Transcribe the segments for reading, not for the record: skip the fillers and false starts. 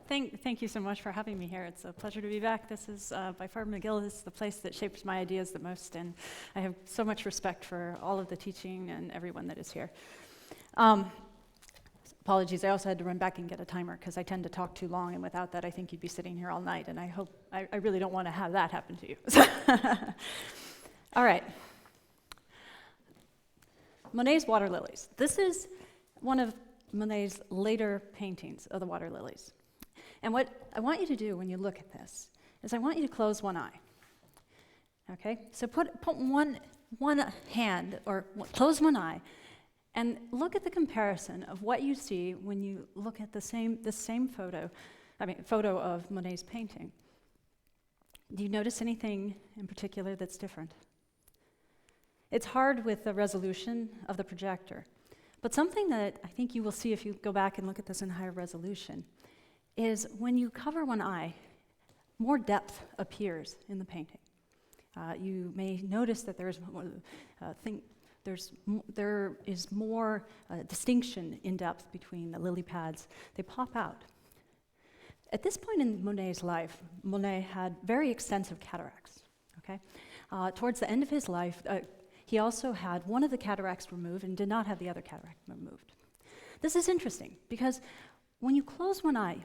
Thank you so much for having me here. It's a pleasure to be back. This is by far McGill. This is the place that shaped my ideas the most, and I have so much respect for all of the teaching and everyone that is here. Apologies, I also had to run back and get a timer because I tend to talk too long, and without that I think you'd be sitting here all night, and I really don't want to have that happen to you. All right. Monet's water lilies. This is one of Monet's later paintings of the water lilies. And what I want you to do when you look at this is I want you to close one eye. Okay? So put one hand, or close one eye, and look at the comparison of what you see when you look at the same photo of Monet's painting. Do you notice anything in particular that's different? It's hard with the resolution of the projector, but something that I think you will see if you go back and look at this in higher resolution is when you cover one eye, more depth appears in the painting. You may notice that there is more distinction in depth between the lily pads. They pop out. At this point in Monet's life, Monet had very extensive cataracts. Okay, towards the end of his life, he also had one of the cataracts removed and did not have the other cataract removed. This is interesting because when you close one eye,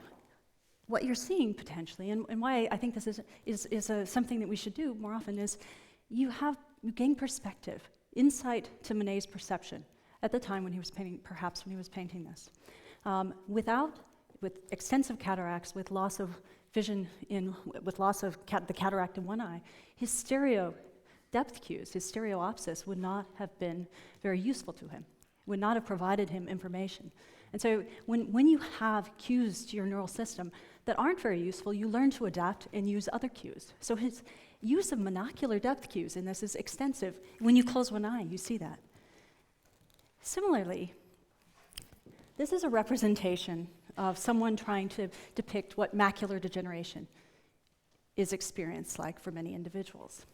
what you're seeing potentially, and why I think this is something that we should do more often, is you gain perspective, insight to Monet's perception at the time when he was painting, perhaps when he was painting this. With extensive cataracts, with loss of vision with loss of the cataract in one eye, his stereo depth cues, his stereopsis would not have been very useful to him, would not have provided him information. And so when you have cues to your neural system that aren't very useful, you learn to adapt and use other cues. So his use of monocular depth cues in this is extensive. When you close one eye, you see that. Similarly, this is a representation of someone trying to depict what macular degeneration is experienced like for many individuals.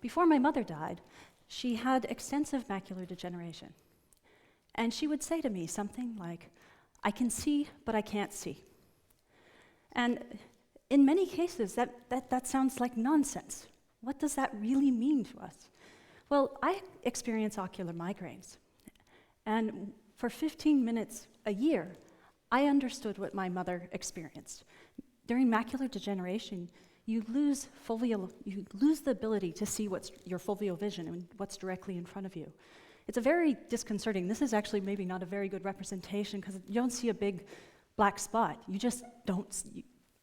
Before my mother died, she had extensive macular degeneration. And she would say to me something like, "I can see, but I can't see." And in many cases, that sounds like nonsense. What does that really mean to us? Well, I experience ocular migraines. And for 15 minutes a year, I understood what my mother experienced. During macular degeneration, you lose the ability to see what's your foveal vision and what's directly in front of you. It's a very disconcerting. This is actually maybe not a very good representation because you don't see a big black spot. You just don't.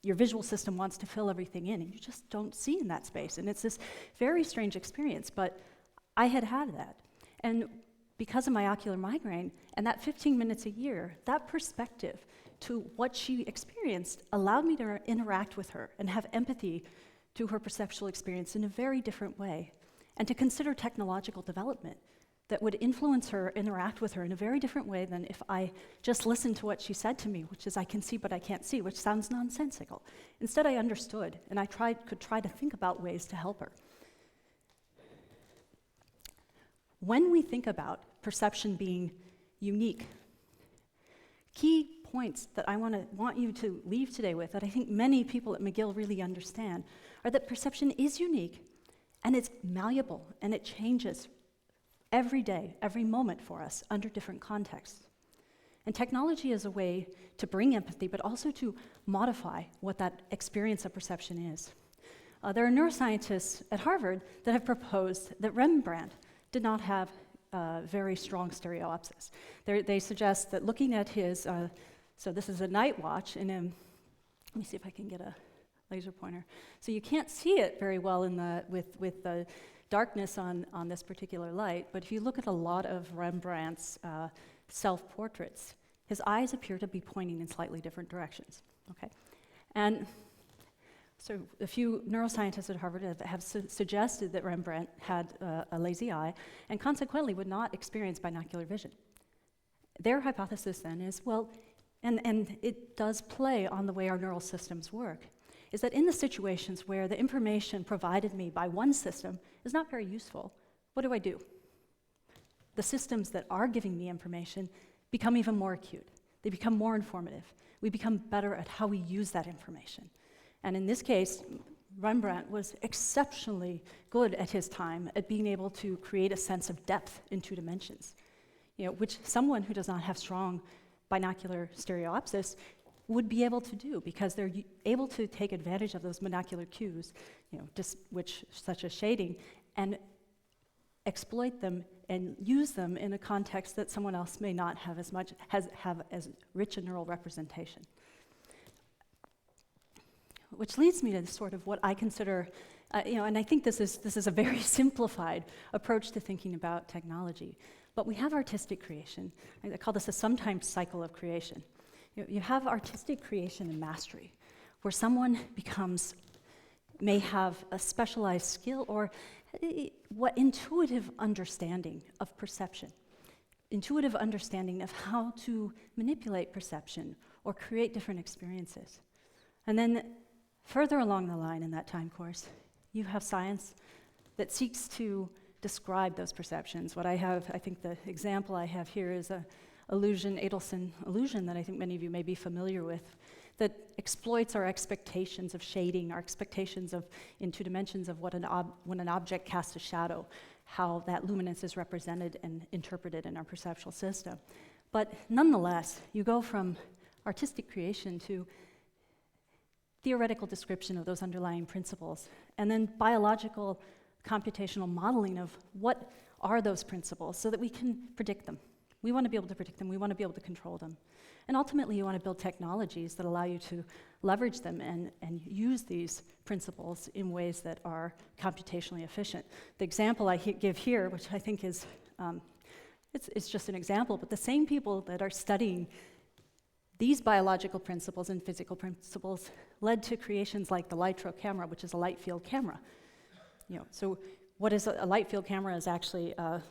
Your visual system wants to fill everything in, and you just don't see in that space. And it's this very strange experience. But I had that, and because of my ocular migraine and that 15 minutes a year, that perspective to what she experienced allowed me to interact with her and have empathy to her perceptual experience in a very different way, and to consider technological development that would influence her, interact with her in a very different way than if I just listened to what she said to me, which is I can see but I can't see, which sounds nonsensical. Instead, I understood, and I could try to think about ways to help her. When we think about perception being unique, key points that I want you to leave today with, that I think many people at McGill really understand, are that perception is unique, and it's malleable, and it changes every day, every moment for us under different contexts. And technology is a way to bring empathy, but also to modify what that experience of perception is. There are neuroscientists at Harvard that have proposed that Rembrandt did not have very strong stereopsis. They suggest that looking at his, so this is a night watch, and let me see if I can get a laser pointer. So you can't see it very well with the darkness on this particular light, but if you look at a lot of Rembrandt's self-portraits, his eyes appear to be pointing in slightly different directions, okay? And so a few neuroscientists at Harvard have suggested that Rembrandt had a lazy eye and consequently would not experience binocular vision. Their hypothesis then is, well, and it does play on the way our neural systems work, is that in the situations where the information provided me by one system is not very useful, what do? The systems that are giving me information become even more acute. They become more informative. We become better at how we use that information. And in this case, Rembrandt was exceptionally good at his time at being able to create a sense of depth in 2 dimensions, which someone who does not have strong binocular stereopsis would be able to do, because they're able to take advantage of those monocular cues, such as shading, and exploit them and use them in a context that someone else may not have have as rich a neural representation. Which leads me to sort of what I consider, and I think this is a very simplified approach to thinking about technology. But we have artistic creation. I call this a sometimes cycle of creation. You have artistic creation and mastery, where someone may have a specialized skill or what intuitive understanding of perception, intuitive understanding of how to manipulate perception or create different experiences. And then further along the line in that time course, you have science that seeks to describe those perceptions. I think the example I have here is a Adelson illusion that I think many of you may be familiar with, that exploits our expectations of shading, our expectations of, in 2 dimensions, of when an object casts a shadow, how that luminance is represented and interpreted in our perceptual system. But nonetheless, you go from artistic creation to theoretical description of those underlying principles, and then biological computational modeling of what are those principles so that we can predict them. We want to be able to predict them, we want to be able to control them. And ultimately, you want to build technologies that allow you to leverage them and use these principles in ways that are computationally efficient. The example I give here, which I think is, it's just an example, but the same people that are studying these biological principles and physical principles led to creations like the Litro camera, which is a light field camera. So what is a light field camera is actually a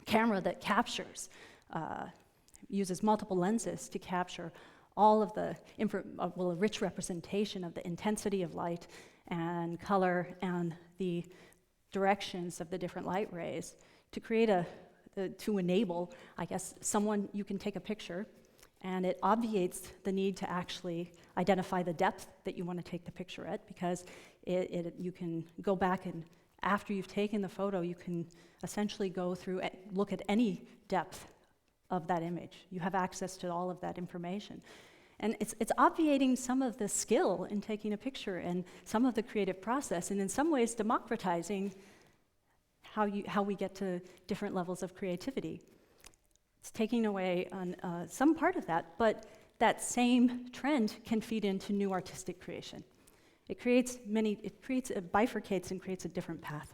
camera that captures, uses multiple lenses to capture all of the a rich representation of the intensity of light and color and the directions of the different light rays to create to enable, I guess, you can take a picture, and it obviates the need to actually identify the depth that you want to take the picture at, because you can go back, and after you've taken the photo, you can essentially go through and look at any depth of that image. You have access to all of that information. And it's obviating some of the skill in taking a picture and some of the creative process, and in some ways democratizing how we get to different levels of creativity. It's taking away on some part of that, but that same trend can feed into new artistic creation. It bifurcates and creates a different path.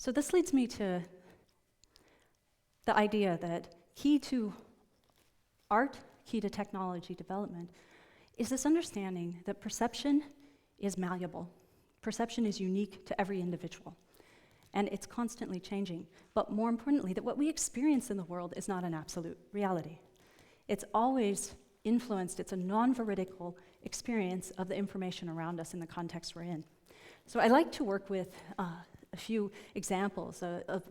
So this leads me to the idea that key to art, key to technology development, is this understanding that perception is malleable. Perception is unique to every individual, and it's constantly changing. But more importantly, that what we experience in the world is not an absolute reality. It's always influenced, it's a non-veridical experience of the information around us in the context we're in. So I like to work with a few examples of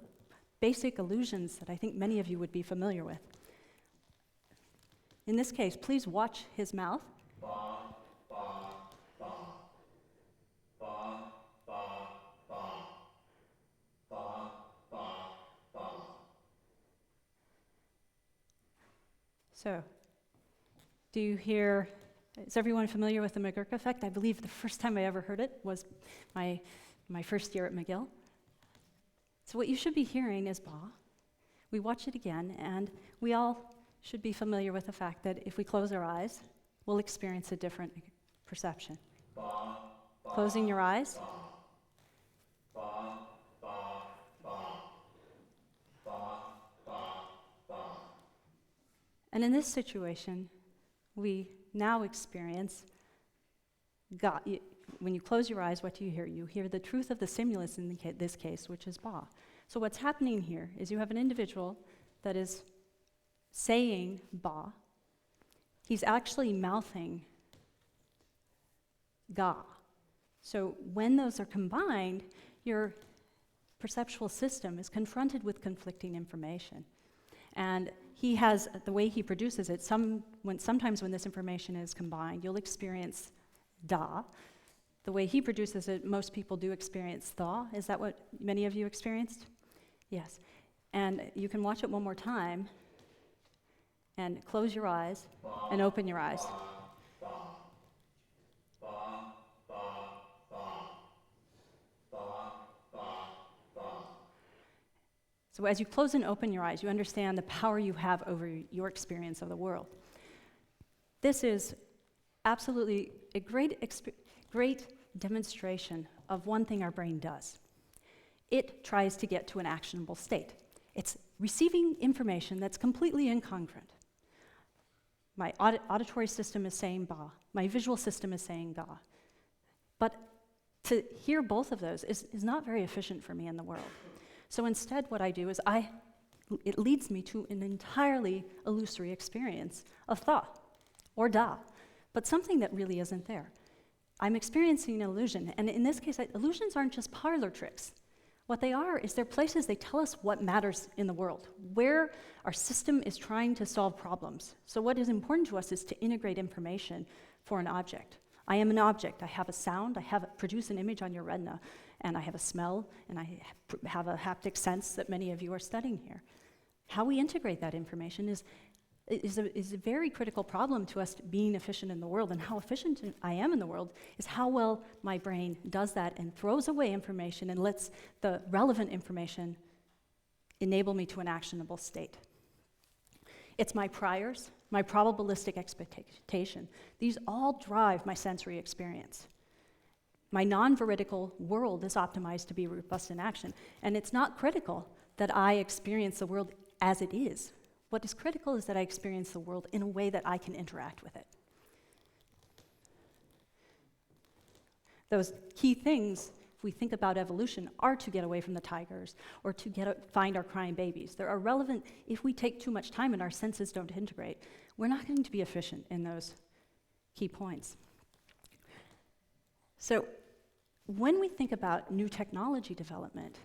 basic illusions that I think many of you would be familiar with. In this case, please watch his mouth. Ba, ba, ba. Ba, ba, ba. Ba, ba, ba. So, do you hear, is everyone familiar with the McGurk effect? I believe the first time I ever heard it was my first year at McGill. So what you should be hearing is ba. We watch it again, and we all should be familiar with the fact that if we close our eyes, we'll experience a different perception. Ba, ba, closing your eyes. Ba, ba, ba, ba. Ba, ba, ba. And in this situation, we now experience God. When you close your eyes, what do you hear? You hear the truth of the stimulus in this case, which is ba. So what's happening here is you have an individual that is saying ba. He's actually mouthing ga. So when those are combined, you're perceptual system is confronted with conflicting information. And he has, the way he produces it, sometimes when this information is combined, you'll experience da. The way he produces it, most people do experience thaw. Is that what many of you experienced? Yes. And you can watch it one more time and close your eyes and open your eyes. So as you close and open your eyes, you understand the power you have over your experience of the world. This is absolutely a great demonstration of one thing our brain does. It tries to get to an actionable state. It's receiving information that's completely incongruent. My auditory system is saying ba. My visual system is saying ga. But to hear both of those is not very efficient for me in the world. So instead what I do is it leads me to an entirely illusory experience of tha or da, but something that really isn't there. I'm experiencing an illusion, and in this case, illusions aren't just parlor tricks. What they are is they're places they tell us what matters in the world, where our system is trying to solve problems. So what is important to us is to integrate information for an object. I am an object. I have a sound. produce an image on your retina, and I have a smell, and I have a haptic sense that many of you are studying here. How we integrate that information is a very critical problem to us being efficient in the world, and how efficient I am in the world is how well my brain does that and throws away information and lets the relevant information enable me to an actionable state. It's my priors, my probabilistic expectation. These all drive my sensory experience. My non-veridical world is optimized to be robust in action, and it's not critical that I experience the world as it is. What is critical is that I experience the world in a way that I can interact with it. Those key things, if we think about evolution, are to get away from the tigers or to find our crying babies. They're irrelevant if we take too much time and our senses don't integrate. We're not going to be efficient in those key points. So when we think about new technology development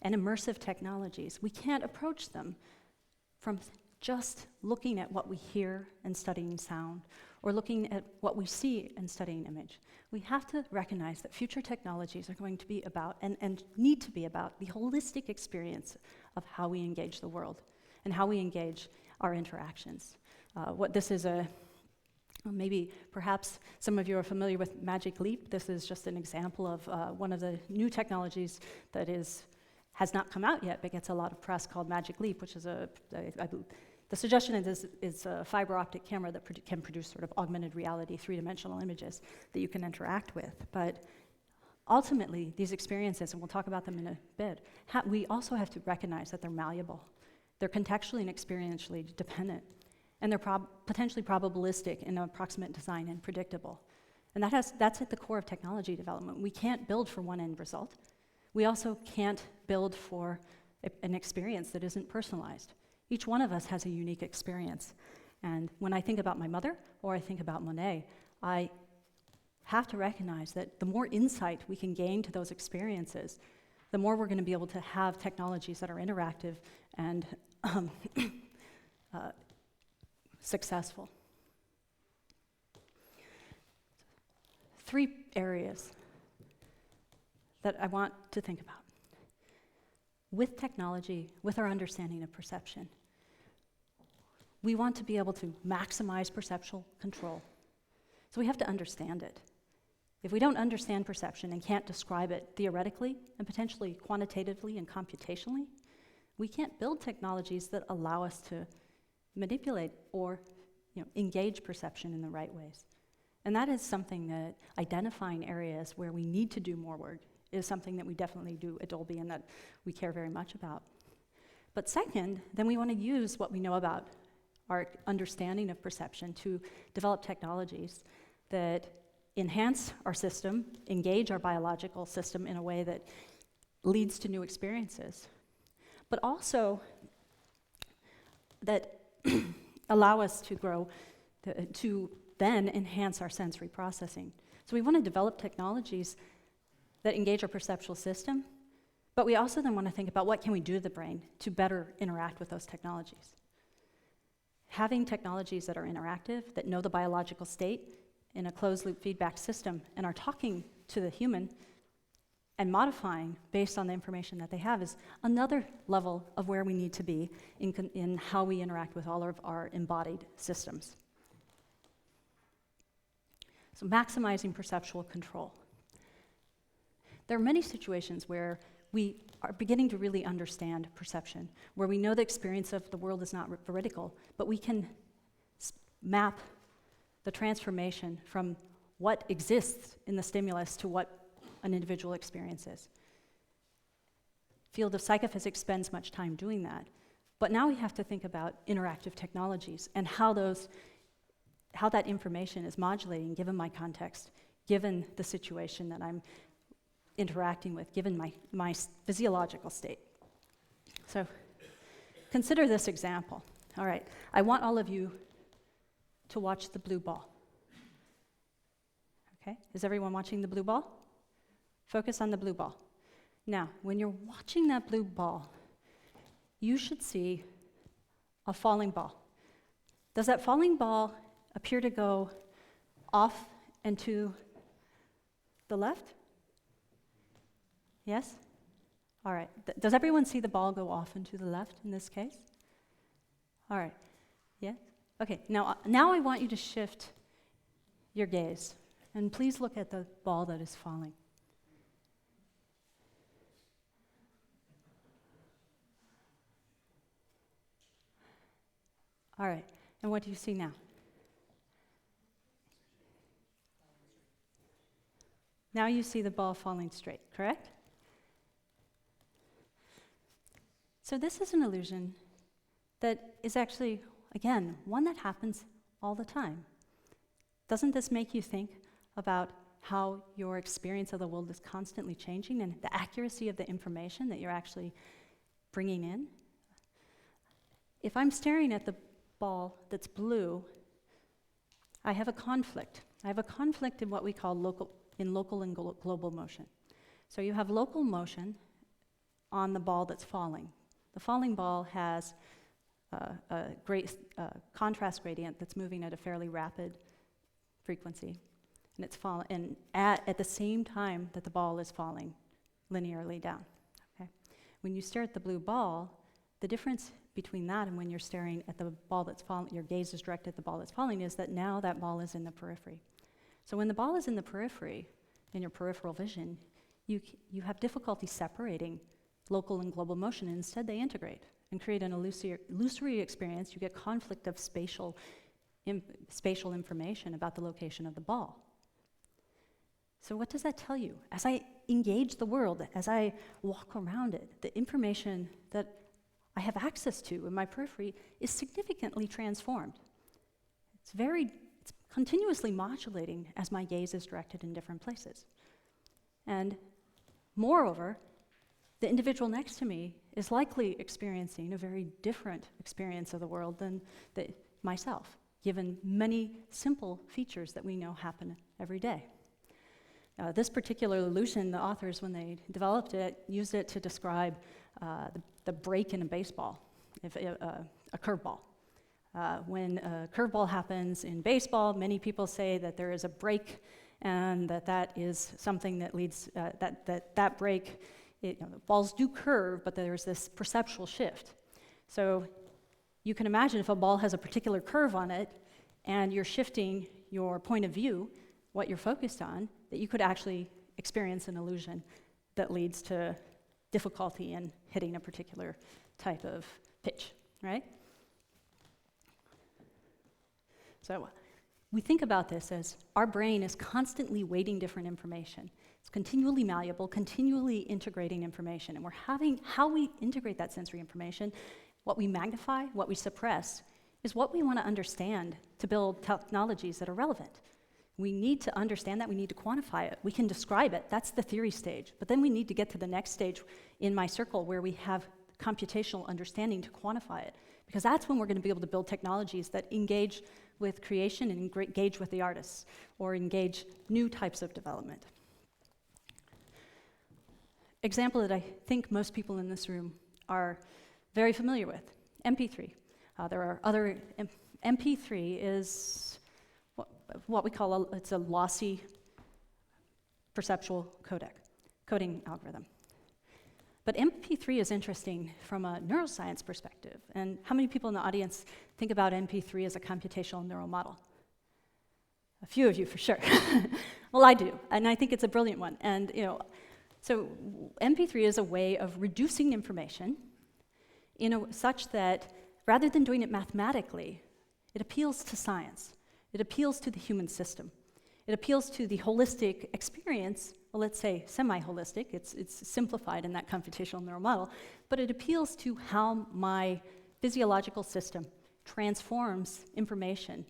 and immersive technologies, we can't approach them from just looking at what we hear and studying sound, or looking at what we see and studying image. We have to recognize that future technologies are going to be about, and need to be about, the holistic experience of how we engage the world and how we engage our interactions. Maybe perhaps some of you are familiar with Magic Leap. This is just an example of one of the new technologies that has not come out yet, but gets a lot of press, called Magic Leap, which is the suggestion is a fiber optic camera that can produce sort of augmented reality, three-dimensional images that you can interact with. But ultimately, these experiences, and we'll talk about them in a bit, we also have to recognize that they're malleable. They're contextually and experientially dependent, and they're potentially probabilistic in approximate design and predictable. And that's at the core of technology development. We can't build for one end result. We also can't build for an experience that isn't personalized. Each one of us has a unique experience. And when I think about my mother or I think about Monet, I have to recognize that the more insight we can gain to those experiences, the more we're going to be able to have technologies that are interactive and successful. 3 areas that I want to think about. With technology, with our understanding of perception, we want to be able to maximize perceptual control. So we have to understand it. If we don't understand perception and can't describe it theoretically and potentially quantitatively and computationally, we can't build technologies that allow us to manipulate or engage perception in the right ways. And that is something that identifying areas where we need to do more work is something that we definitely do at Dolby and that we care very much about. But second, then we want to use what we know about our understanding of perception to develop technologies that enhance our system, engage our biological system in a way that leads to new experiences, but also that allow us to grow, to then enhance our sensory processing. So we want to develop technologies that engage our perceptual system, But we also then want to think about what can we do to the brain to better interact with those technologies. Having technologies that are interactive, that know the biological state in a closed-loop feedback system and are talking to the human and modifying based on the information that they have is another level of where we need to be in how we interact with all of our embodied systems. So maximizing perceptual control. There are many situations where we are beginning to really understand perception, where we know the experience of the world is not veridical, but we can map the transformation from what exists in the stimulus to what an individual experiences. Field of psychophysics spends much time doing that, but now we have to think about interactive technologies and how that information is modulating given my context, given the situation that I'm interacting with, given my physiological state. So consider this example. All right, I want all of you to watch the blue ball. Okay, is everyone watching the blue ball? Focus on the blue ball. Now, when you're watching that blue ball, you should see a falling ball. Does that falling ball appear to go off and to the left? Yes? All right. Does everyone see the ball go off and to the left in this case? All right. Yeah? Okay, now I want you to shift your gaze, and please look at the ball that is falling. All right, and what do you see now? Now you see the ball falling straight, correct? So this is an illusion that is actually, again, one that happens all the time. Doesn't this make you think about how your experience of the world is constantly changing and the accuracy of the information that you're actually bringing in? If I'm staring at the ball that's blue, I have a conflict. I have a conflict in what we call local and global motion. So you have local motion on the ball that's falling. The falling ball has a great contrast gradient that's moving at a fairly rapid frequency, and it's falling at the same time that the ball is falling linearly down. Okay? When you stare at the blue ball, the difference between that and when you're staring at the ball that's falling, your gaze is directed at the ball that's falling, is that now that ball is in the periphery. So when the ball is in the periphery, in your peripheral vision, you have difficulty separating local and global motion, and instead they integrate and create an illusory experience. You get conflict of spatial information about the location of the ball. So what does that tell you? As I engage the world, as I walk around it, the information that I have access to in my periphery is significantly transformed. It's continuously modulating as my gaze is directed in different places. And moreover, the individual next to me is likely experiencing a very different experience of the world than myself, given many simple features that we know happen every day. This particular illusion, the authors, when they developed it, used it to describe the break in a baseball, a curveball. When a curveball happens in baseball, many people say that there is a break, and that is something that leads that break. Balls do curve, but there's this perceptual shift. So you can imagine if a ball has a particular curve on it, and you're shifting your point of view, what you're focused on, that you could actually experience an illusion that leads to difficulty in hitting a particular type of pitch, right? So we think about this as our brain is constantly weighting different information. It's continually malleable, continually integrating information, and how we integrate that sensory information, what we magnify, what we suppress, is what we want to understand to build technologies that are relevant. We need to understand that, we need to quantify it. We can describe it, that's the theory stage. But then we need to get to the next stage in my circle where we have computational understanding to quantify it. Because that's when we're going to be able to build technologies that engage with creation and engage with the artists, or engage new types of development. example that I think most people in this room are very familiar with, MP3. There are other, MP3 is what we call, it's a lossy perceptual coding algorithm. But MP3 is interesting from a neuroscience perspective. And how many people in the audience think about MP3 as a computational neural model? A few of you for sure. Well, I do, and I think it's a brilliant one. And so MP3 is a way of reducing information such that rather than doing it mathematically, it appeals to science. It appeals to the human system. It appeals to the holistic experience, well, let's say semi-holistic, it's simplified in that computational neural model, but it appeals to how my physiological system transforms information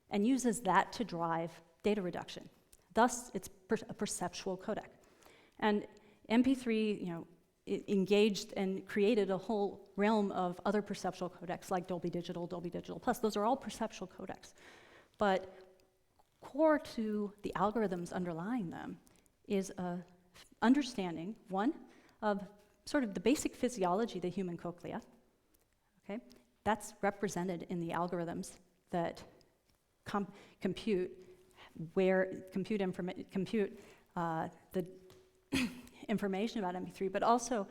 and uses that to drive data reduction. Thus, it's a perceptual codec. And MP3, engaged and created a whole realm of other perceptual codecs like Dolby Digital, Dolby Digital Plus. Those are all perceptual codecs. But core to the algorithms underlying them is a understanding, one, of sort of the basic physiology of the human cochlea. Okay? That's represented in the algorithms that compute the information about MP3, but also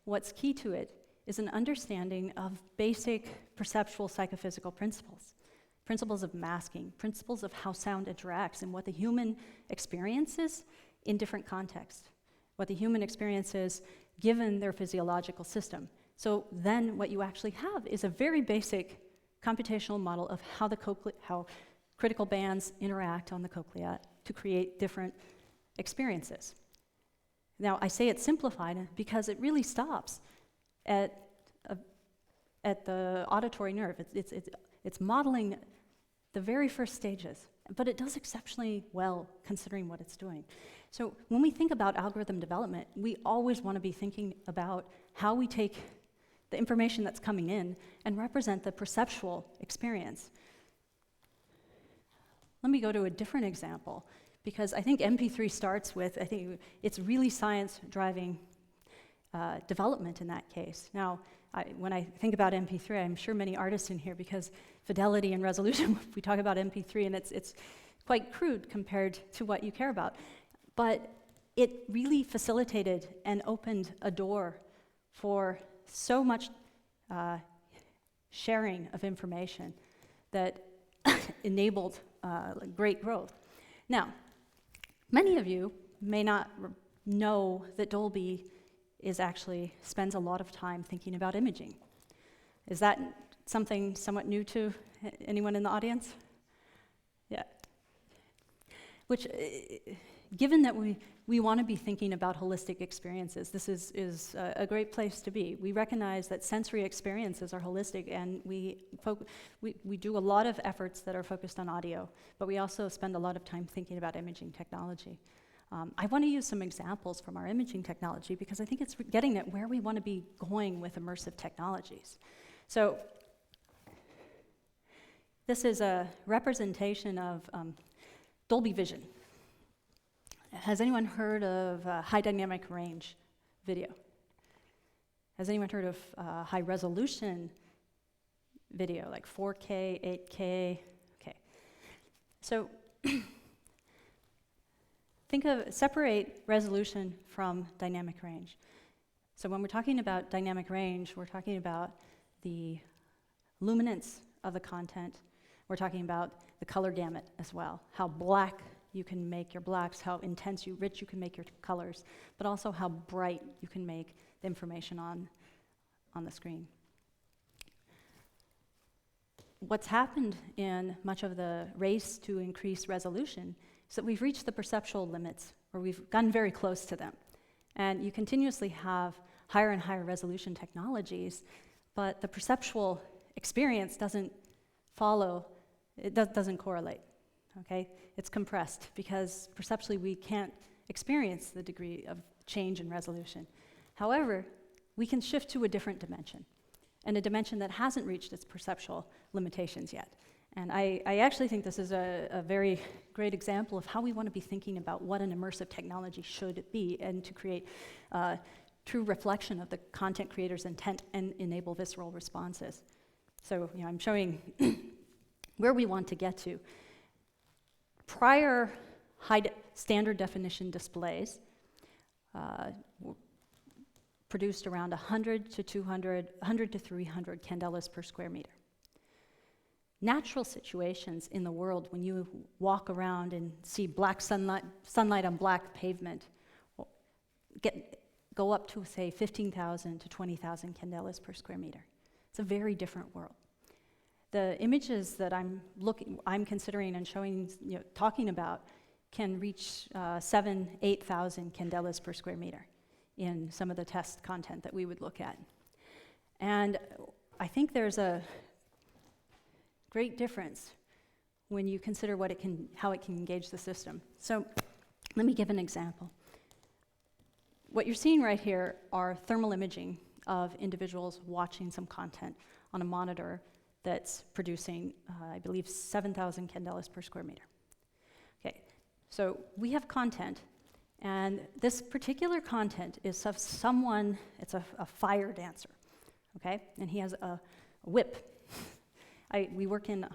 what's key to it is an understanding of basic perceptual psychophysical principles of masking, principles of how sound interacts and what the human experiences in different contexts, what the human experiences given their physiological system. So then what you actually have is a very basic computational model of how critical bands interact on the cochlea to create different experiences. Now, I say it's simplified because it really stops at the auditory nerve. It's modeling the very first stages, but it does exceptionally well considering what it's doing. So when we think about algorithm development, we always want to be thinking about how we take the information that's coming in and represent the perceptual experience. Let me go to a different example, because I think MP3 starts with, I think it's really science driving development in that case. Now, when I think about MP3, I'm sure many artists in here, because fidelity and resolution, we talk about MP3 and it's quite crude compared to what you care about. But it really facilitated and opened a door for so much sharing of information that enabled great growth. Now, many of you may not know that Dolby spends a lot of time thinking about imaging. Is that something somewhat new to anyone in the audience? Yeah. Which, given that we want to be thinking about holistic experiences, this is a great place to be. We recognize that sensory experiences are holistic, and we do a lot of efforts that are focused on audio, but we also spend a lot of time thinking about imaging technology. I want to use some examples from our imaging technology because I think it's getting at where we want to be going with immersive technologies. So this is a representation of Dolby Vision. Has anyone heard of high dynamic range video? Has anyone heard of high resolution video, like 4K, 8K? Okay. So separate resolution from dynamic range. So when we're talking about dynamic range, we're talking about the luminance of the content. We're talking about the color gamut as well, how black you can make your blacks, how rich you can make your colors, but also how bright you can make the information on the screen. What's happened in much of the race to increase resolution is that we've reached the perceptual limits, or we've gotten very close to them. And you continuously have higher and higher resolution technologies, but the perceptual experience doesn't follow, it doesn't correlate, okay? It's compressed because perceptually we can't experience the degree of change in resolution. However, we can shift to a different dimension, and a dimension that hasn't reached its perceptual limitations yet. And I actually think this is a very great example of how we want to be thinking about what an immersive technology should be, and to create true reflection of the content creator's intent and enable visceral responses. So I'm showing where we want to get to. Prior standard definition displays produced around 100 to 300 candelas per square meter. Natural situations in the world, when you walk around and see black sunlight on black pavement, go up to, say, 15,000 to 20,000 candelas per square meter. It's a very different world. The images that I'm considering and showing, talking about, can reach 7,000, 8,000 candelas per square meter in some of the test content that we would look at. And I think there's a great difference when you consider how it can engage the system. So let me give an example. What you're seeing right here are thermal imaging of individuals watching some content on a monitor that's producing, I believe, 7,000 candelas per square meter. Okay, so we have content, and this particular content is of someone, it's a fire dancer, okay? And he has a whip. We work in,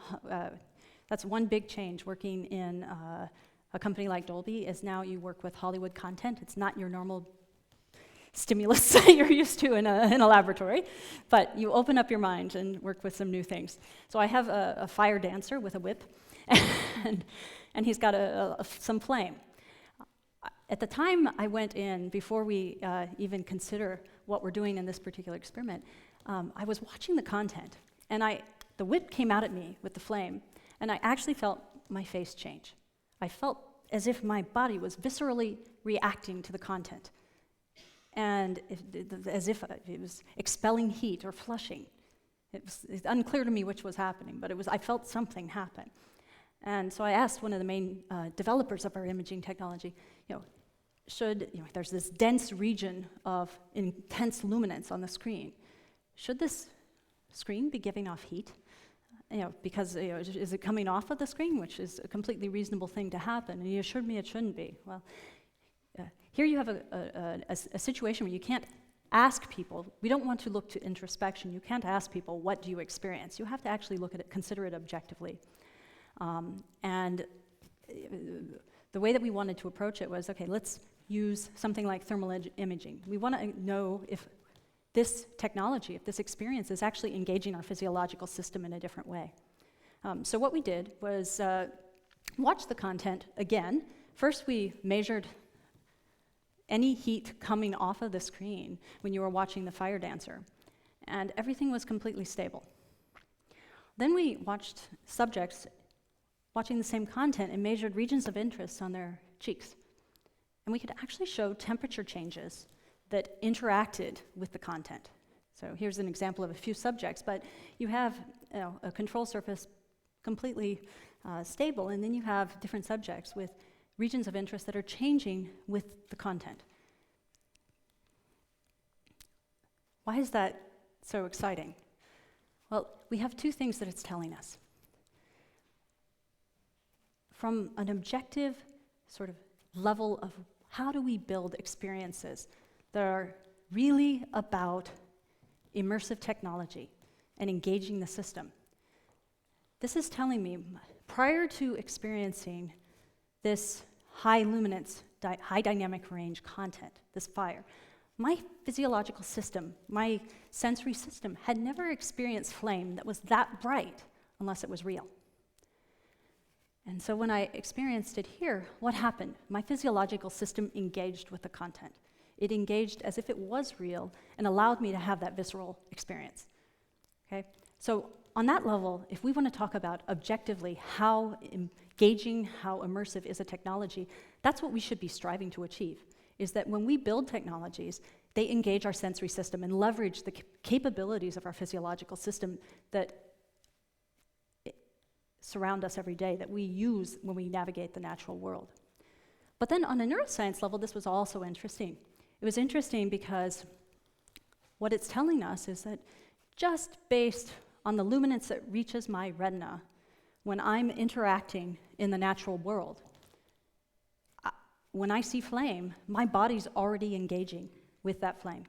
that's one big change, working in a company like Dolby, is now you work with Hollywood content. It's not your normal stimulus that you're used to in a laboratory, but you open up your mind and work with some new things. So I have a fire dancer with a whip, and he's got some flame. At the time I went in, before we even consider what we're doing in this particular experiment, I was watching the content, and the whip came out at me with the flame, and I actually felt my face change. I felt as if my body was viscerally reacting to the content, and as if it was expelling heat or flushing. It's unclear to me which was happening, but I felt something happen. And so I asked one of the main developers of our imaging technology, there's this dense region of intense luminance on the screen. Should this screen be giving off heat? Because is it coming off of the screen, which is a completely reasonable thing to happen? And he assured me it shouldn't be. Well, here you have a situation where you can't ask people. We don't want to look to introspection. You can't ask people, what do you experience? You have to actually look at it, consider it objectively. And the way that we wanted to approach it was, okay, let's use something like thermal imaging. We want to know if this technology, if this experience is actually engaging our physiological system in a different way. So what we did was watch the content again. First, we measured any heat coming off of the screen when you were watching the fire dancer, and everything was completely stable. Then we watched subjects watching the same content and measured regions of interest on their cheeks. And we could actually show temperature changes that interacted with the content. So here's an example of a few subjects, but you have a control surface completely stable, and then you have different subjects with regions of interest that are changing with the content. Why is that so exciting? Well, we have two things that it's telling us. From an objective sort of level of how do we build experiences that are really about immersive technology and engaging the system. This is telling me, prior to experiencing this high luminance, high dynamic range content, this fire, my physiological system, my sensory system had never experienced flame that was that bright unless it was real. And so when I experienced it here, what happened? My physiological system engaged with the content. It engaged as if it was real and allowed me to have that visceral experience. Okay? So on that level, if we want to talk about objectively how engaging, how immersive is a technology, that's what we should be striving to achieve, is that when we build technologies, they engage our sensory system and leverage the capabilities of our physiological system that surround us every day, that we use when we navigate the natural world. But then on a neuroscience level, this was also interesting. It was interesting because what it's telling us is that just based on the luminance that reaches my retina when I'm interacting in the natural world, when I see flame, my body's already engaging with that flame.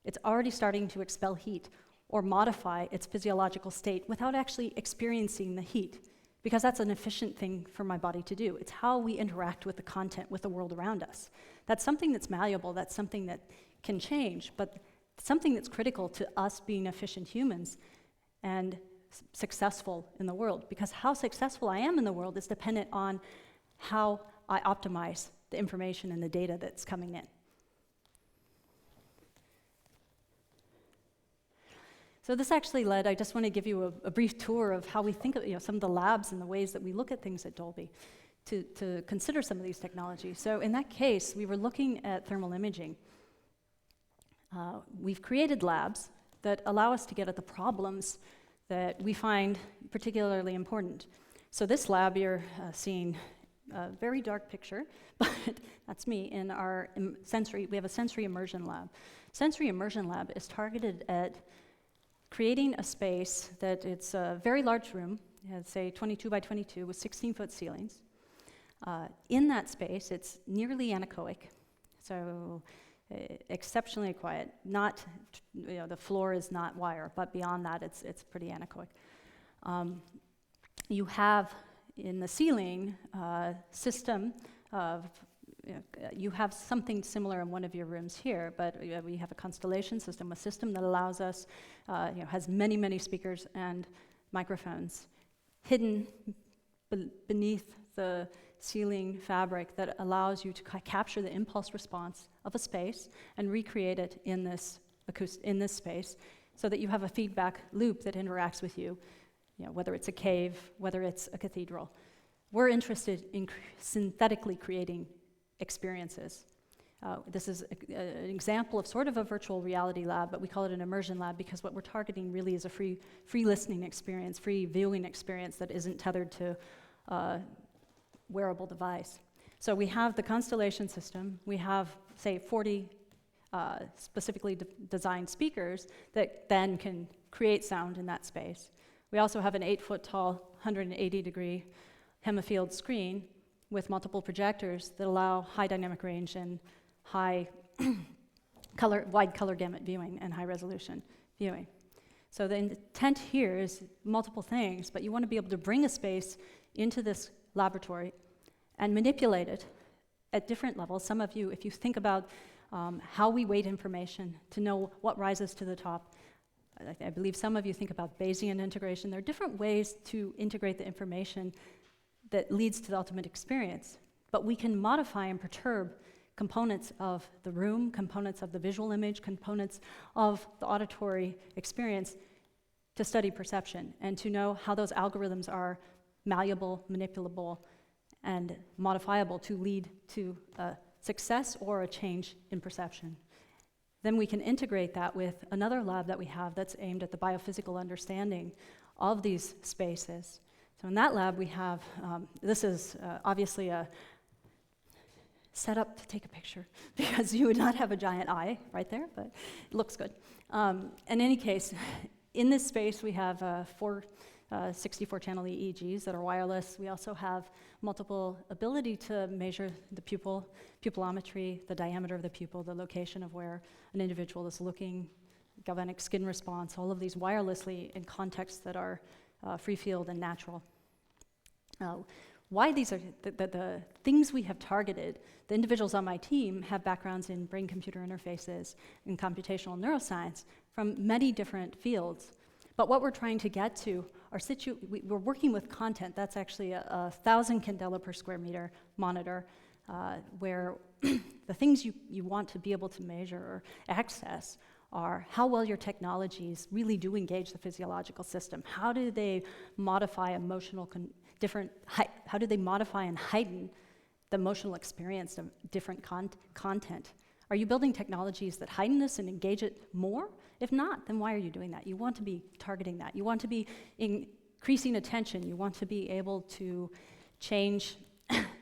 It's already starting to expel heat or modify its physiological state without actually experiencing the heat, because that's an efficient thing for my body to do. It's how we interact with the content, with the world around us. That's something that's malleable, that's something that can change, but something that's critical to us being efficient humans and successful in the world, because how successful I am in the world is dependent on how I optimize the information and the data that's coming in. So this actually led, I just want to give you a brief tour of how we think of some of the labs and the ways that we look at things at Dolby to consider some of these technologies. So in that case, we were looking at thermal imaging. We've created labs that allow us to get at the problems that we find particularly important. So this lab, you're seeing a very dark picture, but that's me in our we have a sensory immersion lab. Sensory immersion lab is targeted at creating a space that it's a very large room, say 22 by 22 with 16-foot ceilings. In that space, it's nearly anechoic, so exceptionally quiet. Not, the floor is not wire, but beyond that, it's pretty anechoic. You have in the ceiling system of, you have something similar in one of your rooms here, but we have a constellation system, a system that allows us, has many, many speakers and microphones hidden beneath the ceiling fabric that allows you to capture the impulse response of a space and recreate it in this space, so that you have a feedback loop that interacts with you, whether it's a cave, whether it's a cathedral. We're interested in synthetically creating experiences. This is an example of sort of a virtual reality lab, but we call it an immersion lab because what we're targeting really is a free listening experience, free viewing experience that isn't tethered to wearable device. So we have the constellation system. We have, say, 40 specifically designed speakers that then can create sound in that space. We also have an 8-foot tall, 180-degree hemifield screen with multiple projectors that allow high dynamic range and high wide color gamut viewing and high resolution viewing. So the intent here is multiple things, but you want to be able to bring a space into this laboratory and manipulate it at different levels. Some of you, if you think about how we weight information to know what rises to the top, I believe some of you think about Bayesian integration. There are different ways to integrate the information that leads to the ultimate experience, but we can modify and perturb components of the room, components of the visual image, components of the auditory experience to study perception and to know how those algorithms are malleable, manipulable, and modifiable to lead to a success or a change in perception. Then we can integrate that with another lab that we have that's aimed at the biophysical understanding of these spaces. So in that lab we have, this is obviously a setup to take a picture because you would not have a giant eye right there, but it looks good. In any case, in this space we have 4 64-channel EEGs that are wireless. We also have multiple ability to measure the pupillometry, the diameter of the pupil, the location of where an individual is looking, galvanic skin response, all of these wirelessly in contexts that are free field and natural. Why these are the things we have targeted, the individuals on my team have backgrounds in brain-computer interfaces and computational neuroscience from many different fields. But what we're trying to get to are we're working with content. That's actually a 1,000 candela per square meter monitor, where the things you want to be able to measure or access are how well your technologies really do engage the physiological system. How do they modify how do they modify and heighten the emotional experience of different content? Are you building technologies that heighten this and engage it more? If not, then why are you doing that? You want to be targeting that. You want to be increasing attention. You want to be able to change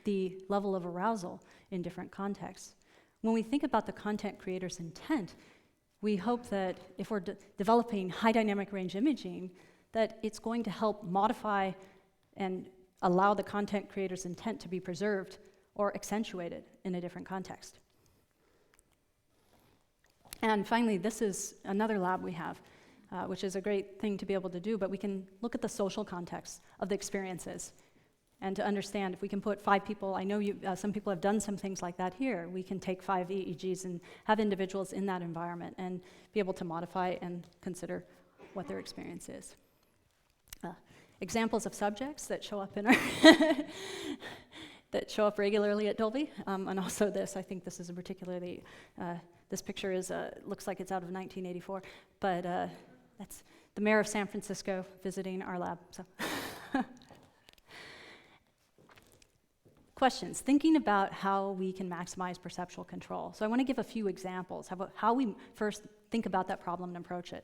the level of arousal in different contexts. When we think about the content creator's intent, we hope that if we're developing high dynamic range imaging, that it's going to help modify and allow the content creator's intent to be preserved or accentuated in a different context. And finally, this is another lab we have, which is a great thing to be able to do, but we can look at the social context of the experiences and to understand if we can put 5 people, I know some people have done some things like that here, we can take 5 EEGs and have individuals in that environment and be able to modify and consider what their experience is. Examples of subjects that show up in our that show up regularly at Dolby, and also this. I think this is a particularly this picture is looks like it's out of 1984, but that's the mayor of San Francisco visiting our lab. So, questions. Thinking about how we can maximize perceptual control. So I want to give a few examples how we first think about that problem and approach it.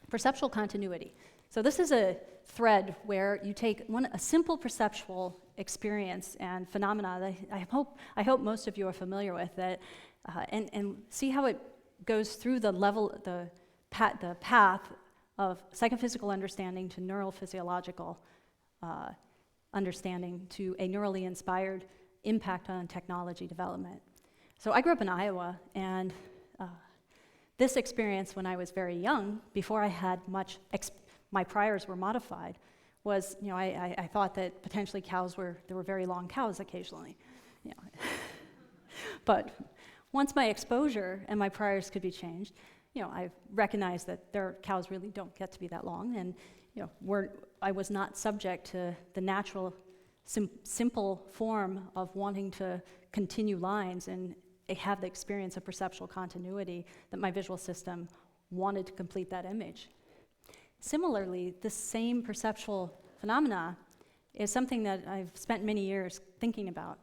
Perceptual continuity. So this is a thread where you take a simple perceptual experience and phenomena that I hope most of you are familiar with, that, and see how it goes through the path of psychophysical understanding to neurophysiological understanding to a neurally inspired impact on technology development. So I grew up in Iowa, and this experience when I was very young, before I had my priors were modified, was, I thought that potentially there were very long cows occasionally. But once my exposure and my priors could be changed, I recognized that their cows really don't get to be that long, and I was not subject to the natural, simple form of wanting to continue lines and have the experience of perceptual continuity that my visual system wanted to complete that image. Similarly, this same perceptual phenomena is something that I've spent many years thinking about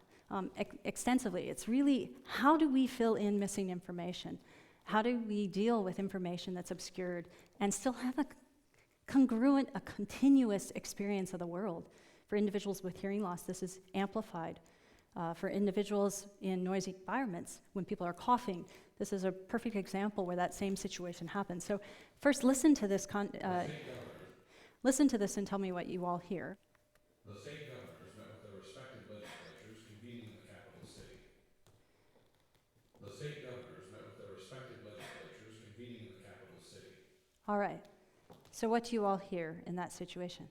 extensively. It's really, how do we fill in missing information? How do we deal with information that's obscured and still have a congruent, a continuous experience of the world? For individuals with hearing loss, this is amplified. For individuals in noisy environments, when people are coughing, this is a perfect example where that same situation happens. So first, listen to this and tell me what you all hear. The state governors met with their respective legislatures convening in the capital city. The state governors met with their respective legislatures convening in the capital city. All right. So what do you all hear in that situation?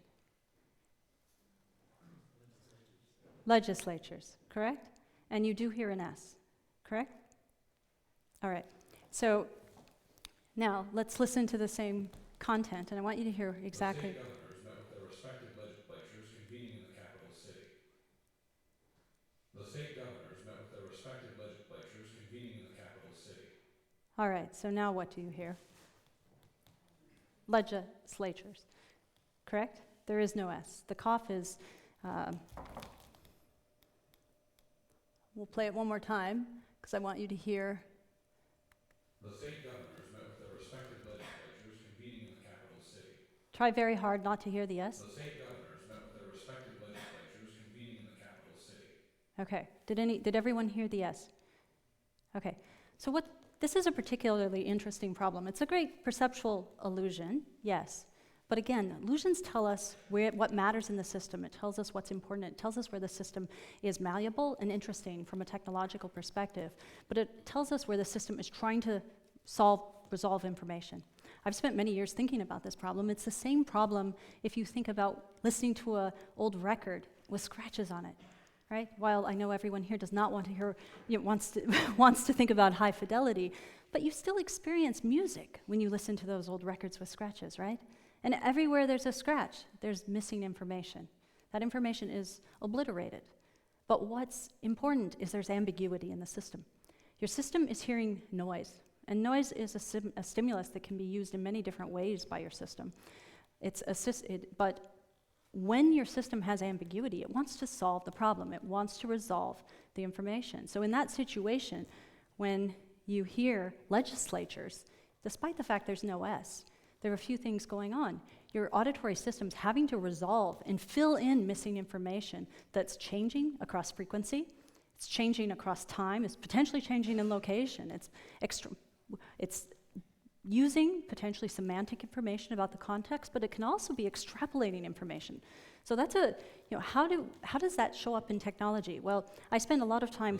Legislatures, correct? And you do hear an S, correct? All right. So now let's listen to the same content, and I want you to hear exactly. The state governors met with their respective legislatures convening in the capital city. The state governors met with their respective legislatures convening in the capital city. All right. So now what do you hear? Legislatures, correct? There is no S. The cough is, we'll play it one more time because I want you to hear. The state governors met with their respective legislatures convening in the capital city. Try very hard not to hear the S. The state governors met with their respective legislatures convening in the capital city. Okay. Did everyone hear the S? Okay. So this is a particularly interesting problem. It's a great perceptual illusion, yes. But again, illusions tell us what matters in the system. It tells us what's important. It tells us where the system is malleable and interesting from a technological perspective. But it tells us where the system is trying to resolve information. I've spent many years thinking about this problem. It's the same problem if you think about listening to an old record with scratches on it, right? While I know everyone here does not want to hear, wants to think about high fidelity, but you still experience music when you listen to those old records with scratches, right? And everywhere there's a scratch, there's missing information. That information is obliterated. But what's important is there's ambiguity in the system. Your system is hearing noise, and noise is a stimulus that can be used in many different ways by your system. But when your system has ambiguity, it wants to solve the problem. It wants to resolve the information. So in that situation, when you hear legislatures, despite the fact there's no S, there are a few things going on. Your auditory system's having to resolve and fill in missing information that's changing across frequency, it's changing across time, it's potentially changing in location, it's using potentially semantic information about the context, but it can also be extrapolating information. So that's how does that show up in technology? Well, I spend a lot of time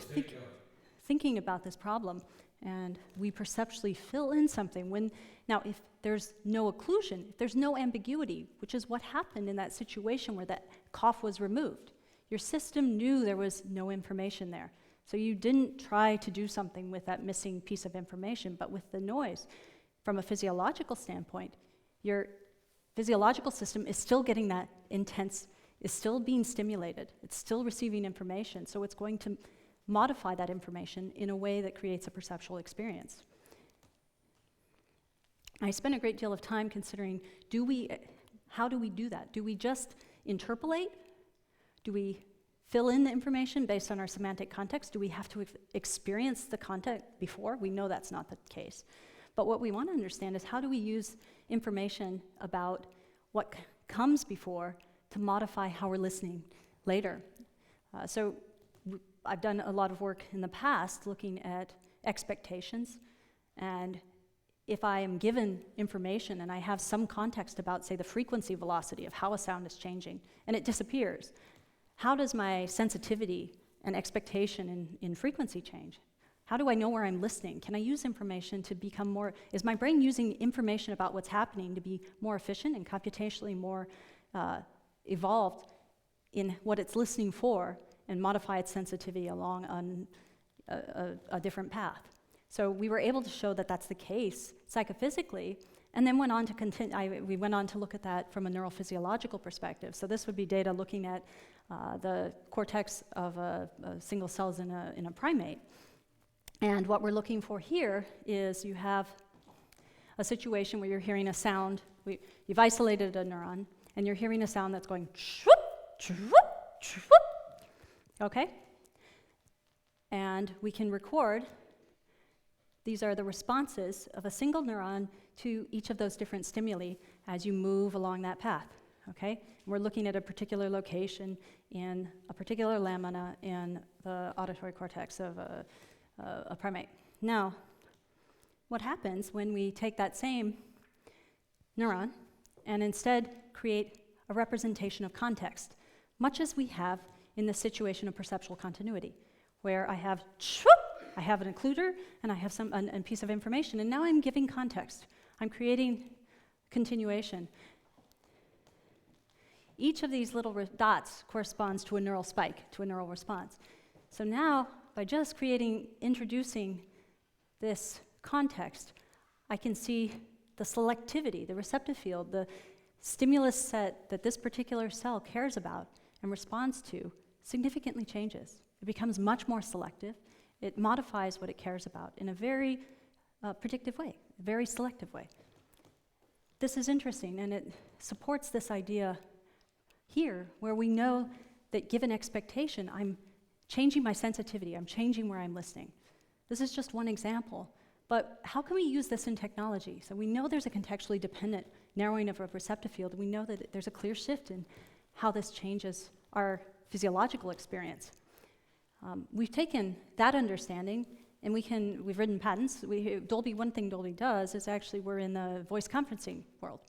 thinking about this problem, and we perceptually fill in something. Now, if there's no occlusion, if there's no ambiguity, which is what happened in that situation where that cough was removed, your system knew there was no information there. So you didn't try to do something with that missing piece of information, but with the noise. From a physiological standpoint, your physiological system is still getting that intense, is still being stimulated, it's still receiving information, so it's going to modify that information in a way that creates a perceptual experience. I spent a great deal of time considering, how do we do that? Do we just interpolate? Do we fill in the information based on our semantic context? Do we have to experience the content before? We know that's not the case. But what we want to understand is, how do we use information about what comes before to modify how we're listening later? I've done a lot of work in the past looking at expectations, and if I am given information and I have some context about, say, the frequency velocity of how a sound is changing, and it disappears, how does my sensitivity and expectation in frequency change? How do I know where I'm listening? Can I use information to become more, is my brain using information about what's happening to be more efficient and computationally more evolved in what it's listening for, and modify its sensitivity along a different path? So we were able to show that that's the case psychophysically, and then went on to we went on to look at that from a neurophysiological perspective. So this would be data looking at the cortex of single cells in a primate. And what we're looking for here is, you have a situation where you're hearing a sound, you've isolated a neuron, and you're hearing a sound that's going shwoop, shwoop, shwoop. Okay? And we can record, these are the responses of a single neuron to each of those different stimuli as you move along that path. Okay? We're looking at a particular location in a particular lamina in the auditory cortex of a primate. Now, what happens when we take that same neuron and instead create a representation of context, much as we have in the situation of perceptual continuity, where I have an occluder and I have a piece of information, and now I'm giving context. I'm creating continuation. Each of these little dots corresponds to a neural spike, to a neural response. So now, by just introducing this context, I can see the selectivity, the receptive field, the stimulus set that this particular cell cares about and responds to significantly changes. It becomes much more selective. It modifies what it cares about in a very predictive way, a very selective way. This is interesting, and it supports this idea here, where we know that given expectation, I'm changing my sensitivity, I'm changing where I'm listening. This is just one example, but how can we use this in technology? So we know there's a contextually dependent narrowing of a receptive field, and we know that there's a clear shift in how this changes our physiological experience. We've taken that understanding, and we've written patents. One thing Dolby does is, actually, we're in the voice conferencing world.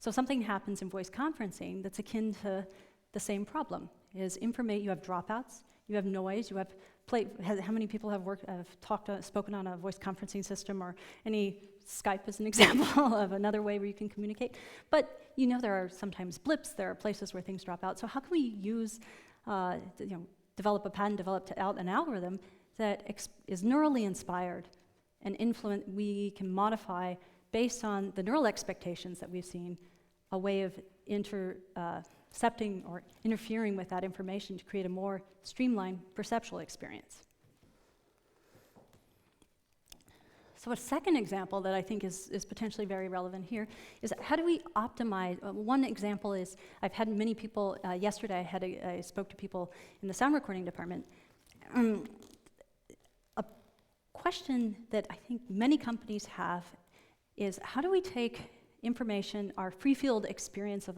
So something happens in voice conferencing that's akin to the same problem. You have dropouts, you have noise, you have how many people have spoken on a voice conferencing system, or any Skype as an example of another way where you can communicate? But there are sometimes blips, there are places where things drop out. So how can we use, develop an algorithm that is neurally inspired and we can modify based on the neural expectations that we've seen, a way of intercepting or interfering with that information to create a more streamlined perceptual experience. So a second example that I think is potentially very relevant here is, how do we optimize? One example is, I've had many people, yesterday I spoke to people in the sound recording department. A question that I think many companies have is, how do we take information, our free field experience of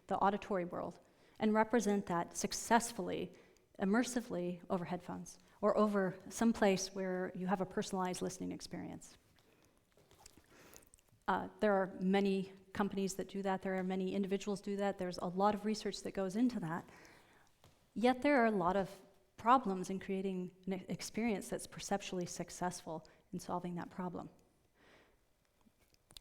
the auditory world, and represent that successfully, immersively over headphones, or over some place where you have a personalized listening experience? There are many companies that do that. There are many individuals do that. There's a lot of research that goes into that. Yet there are a lot of problems and creating an experience that's perceptually successful in solving that problem.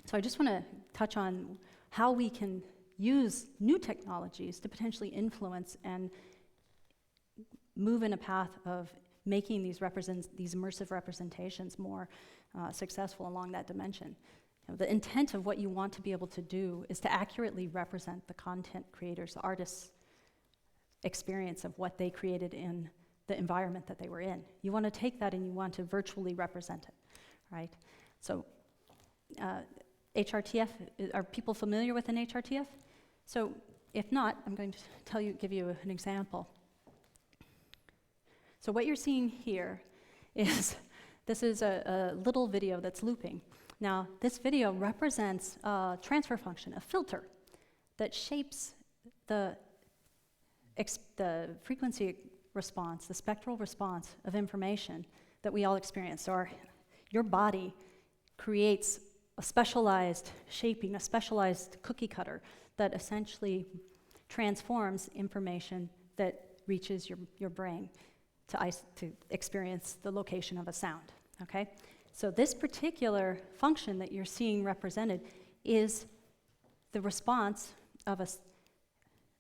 So I just want to touch on how we can use new technologies to potentially influence and move in a path of making these immersive representations more successful along that dimension. You know, the intent of what you want to be able to do is to accurately represent the content creators, the artists' experience of what they created in the environment that they were in. You want to take that and you want to virtually represent it, right? So HRTF, are people familiar with an HRTF? So if not, I'm going to give you an example. So what you're seeing here is, this is a little video that's looping. Now, this video represents a transfer function, a filter, that shapes the frequency response, the spectral response of information that we all experience. So your body creates a specialized shaping, a specialized cookie cutter that essentially transforms information that reaches your brain to experience the location of a sound, okay? So this particular function that you're seeing represented is the response of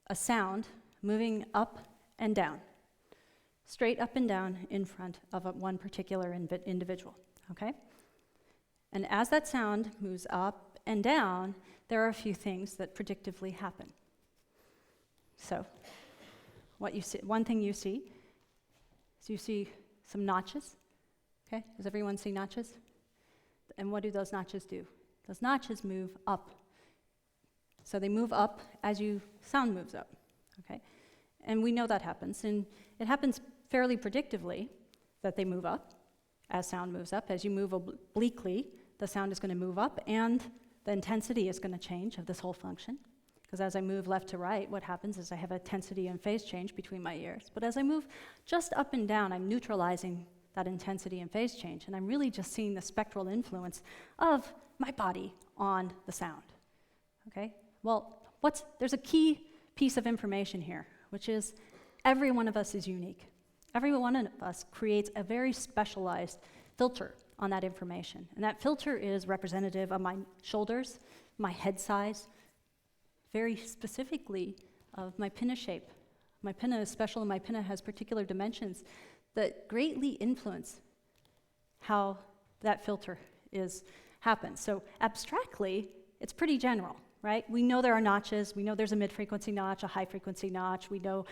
a sound moving up and down, straight up and down in front of one particular individual, okay? And as that sound moves up and down, there are a few things that predictively happen. So, one thing you see is you see some notches, okay? Does everyone see notches? And what do those notches do? Those notches move up. So they move up as sound moves up, okay? And we know that happens, and it happens fairly predictively that they move up as sound moves up. As you move obliquely, the sound is going to move up, and the intensity is going to change of this whole function. Because as I move left to right, what happens is I have a intensity and phase change between my ears. But as I move just up and down, I'm neutralizing that intensity and phase change, and I'm really just seeing the spectral influence of my body on the sound, okay? Well, there's a key piece of information here, which is every one of us is unique. Every one of us creates a very specialized filter on that information, and that filter is representative of my shoulders, my head size, very specifically of my pinna shape. My pinna is special, and my pinna has particular dimensions that greatly influence how that filter happens. So abstractly, it's pretty general, right? We know there are notches. We know there's a mid-frequency notch, a high-frequency notch. We know,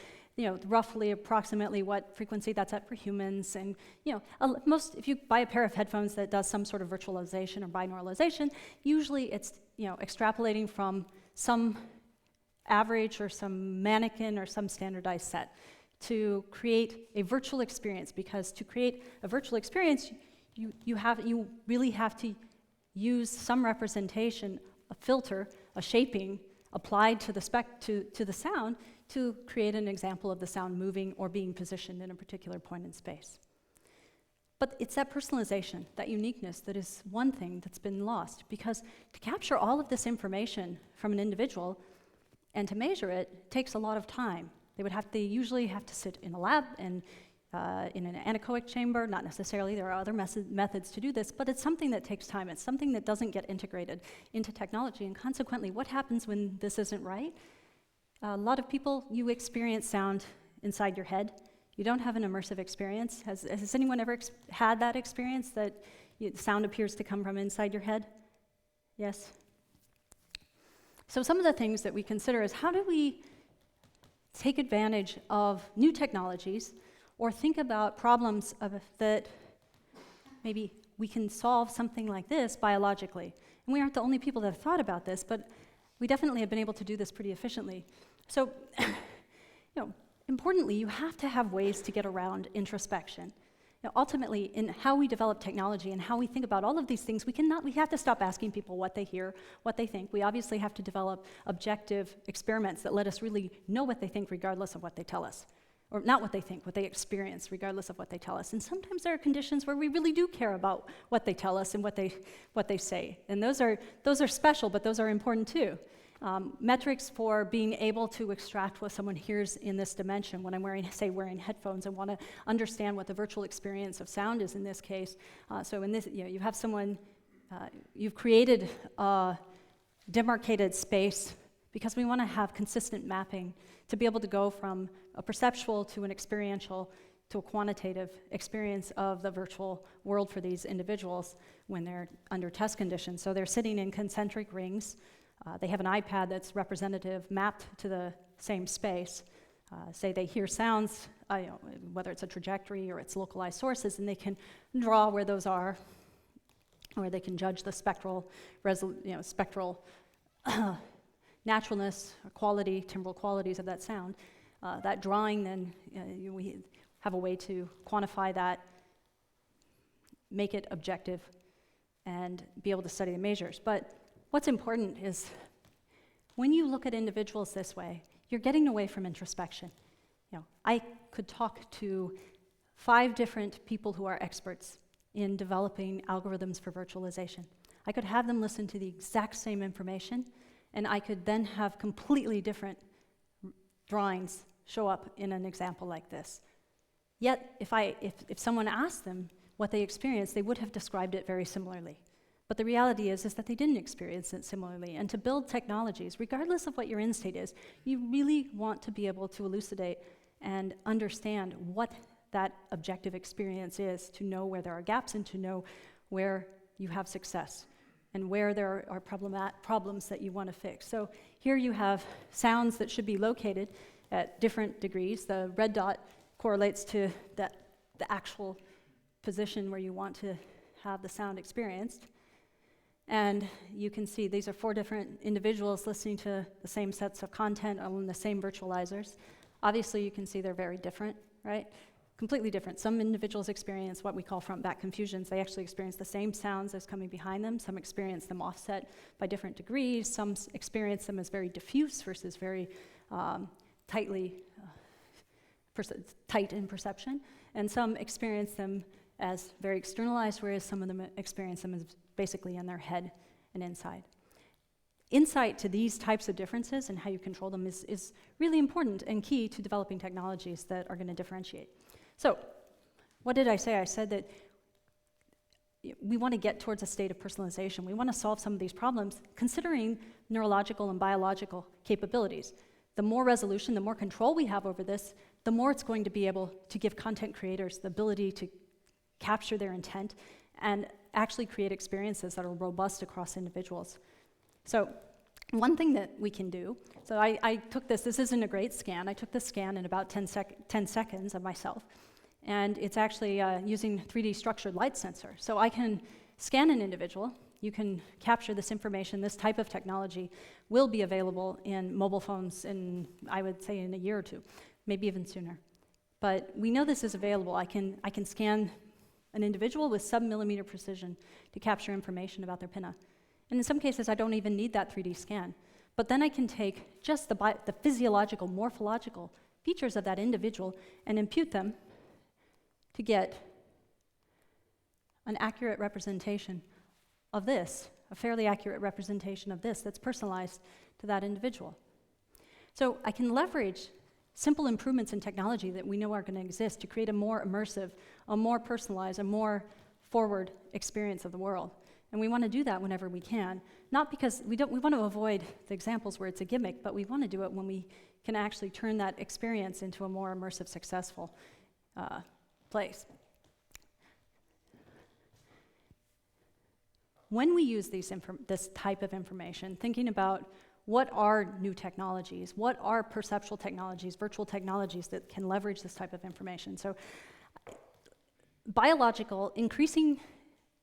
roughly, approximately what frequency that's at for humans. And, if you buy a pair of headphones that does some sort of virtualization or binauralization, usually it's, extrapolating from some average or some mannequin or some standardized set to create a virtual experience. Because to create a virtual experience, you really have to use some representation, a filter, a shaping applied to the sound to create an example of the sound moving or being positioned in a particular point in space. But it's that personalization, that uniqueness, that is one thing that's been lost, because to capture all of this information from an individual and to measure it takes a lot of time. They usually have to sit in a lab and in an anechoic chamber. Not necessarily, there are other methods to do this, but it's something that takes time. It's something that doesn't get integrated into technology, and consequently, what happens when this isn't right? A lot of people, you experience sound inside your head. You don't have an immersive experience. Has anyone ever had that experience, that sound appears to come from inside your head? Yes? So some of the things that we consider is, how do we take advantage of new technologies or think about problems that maybe we can solve something like this biologically? And we aren't the only people that have thought about this, but we definitely have been able to do this pretty efficiently. So, importantly, you have to have ways to get around introspection. Ultimately, in how we develop technology and how we think about all of these things, we have to stop asking people what they hear, what they think. We obviously have to develop objective experiments that let us really know what they think regardless of what they tell us. Or not what they think, what they experience, regardless of what they tell us. And sometimes there are conditions where we really do care about what they tell us and what they say. And those are special, but those are important too. Metrics for being able to extract what someone hears in this dimension when I'm wearing headphones and want to understand what the virtual experience of sound is in this case. So in this, you have someone, you've created a demarcated space because we want to have consistent mapping to be able to go from a perceptual to an experiential to a quantitative experience of the virtual world for these individuals when they're under test conditions. So they're sitting in concentric rings. They have an iPad that's representative, mapped to the same space. Say they hear sounds, whether it's a trajectory or it's localized sources, and they can draw where those are, or they can judge the spectral naturalness, or quality, timbral qualities of that sound. That drawing, then we have a way to quantify that, make it objective, and be able to study the measures. But what's important is when you look at individuals this way, you're getting away from introspection. I could talk to 5 different people who are experts in developing algorithms for virtualization. I could have them listen to the exact same information, and I could then have completely different drawings show up in an example like this. Yet, if someone asked them what they experienced, they would have described it very similarly. But the reality is that they didn't experience it similarly. And to build technologies, regardless of what your end state is, you really want to be able to elucidate and understand what that objective experience is, to know where there are gaps and to know where you have success and where there are problems that you want to fix. So here you have sounds that should be located at different degrees. The red dot correlates to the actual position where you want to have the sound experienced. And you can see these are 4 different individuals listening to the same sets of content on the same virtualizers. Obviously, you can see they're very different, right? Completely different. Some individuals experience what we call front-back confusions. They actually experience the same sounds as coming behind them. Some experience them offset by different degrees. Some experience them as very diffuse versus very tight in perception. And some experience them as very externalized, whereas some of them experience them as basically in their head and inside. Insight to these types of differences and how you control them is really important and key to developing technologies that are going to differentiate. So, what did I say? I said that we want to get towards a state of personalization. We want to solve some of these problems considering neurological and biological capabilities. The more resolution, the more control we have over this, the more it's going to be able to give content creators the ability to capture their intent and actually create experiences that are robust across individuals. So one thing that we can do, so I took this isn't a great scan, I took this scan in about 10 seconds of myself, and it's actually using 3D structured light sensor. So I can scan an individual, you can capture this information. This type of technology will be available in mobile phones in, I would say, in a year or 2, maybe even sooner. But we know this is available. I can scan an individual with sub-millimeter precision to capture information about their pinna. And in some cases, I don't even need that 3D scan. But then I can take just the physiological, morphological features of that individual and impute them to get an accurate representation of this, a fairly accurate representation of this that's personalized to that individual. So I can leverage simple improvements in technology that we know are going to exist to create a more immersive, a more personalized, a more forward experience of the world. And we want to do that whenever we can. Not because we want to avoid the examples where it's a gimmick, but we want to do it when we can actually turn that experience into a more immersive, successful place. When we use this type of information, thinking about what are new technologies, what are perceptual technologies, virtual technologies that can leverage this type of information. So biological, increasing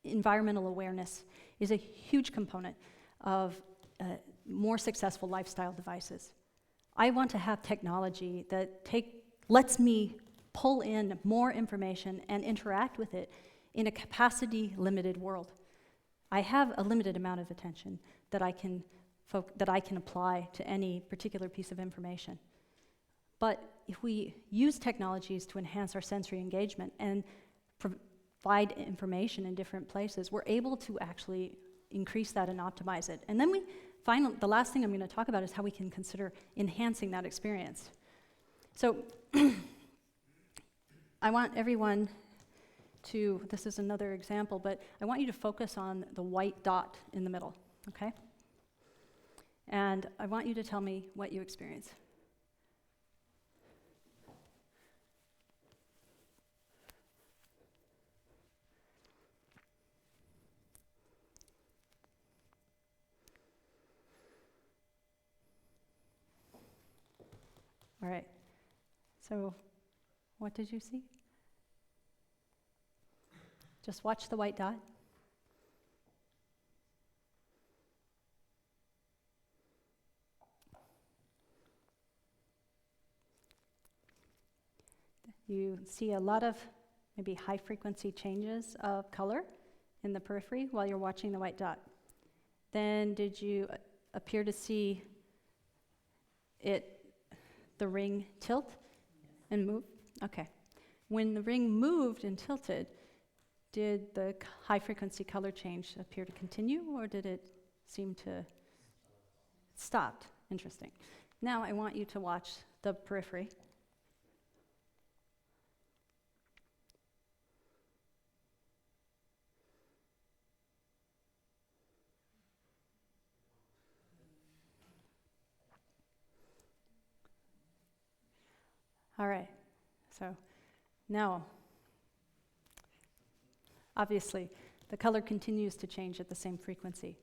environmental awareness is a huge component of more successful lifestyle devices. I want to have technology that lets me pull in more information and interact with it in a capacity-limited world. I have a limited amount of attention that I can apply to any particular piece of information. But if we use technologies to enhance our sensory engagement and provide information in different places, we're able to actually increase that and optimize it. And then we finally, the last thing I'm going to talk about is how we can consider enhancing that experience. So I want everyone to, this is another example, but I want you to focus on the white dot in the middle, okay? And I want you to tell me what you experience. All right, so what did you see? Just watch the white dot. You see a lot of maybe high frequency changes of color in the periphery while you're watching the white dot. Then did you appear to see the ring tilt and move? Okay. When the ring moved and tilted, did the high frequency color change appear to continue, or did it seem to stop? Interesting. Now I want you to watch the periphery. All right, so now, obviously, the color continues to change at the same frequency,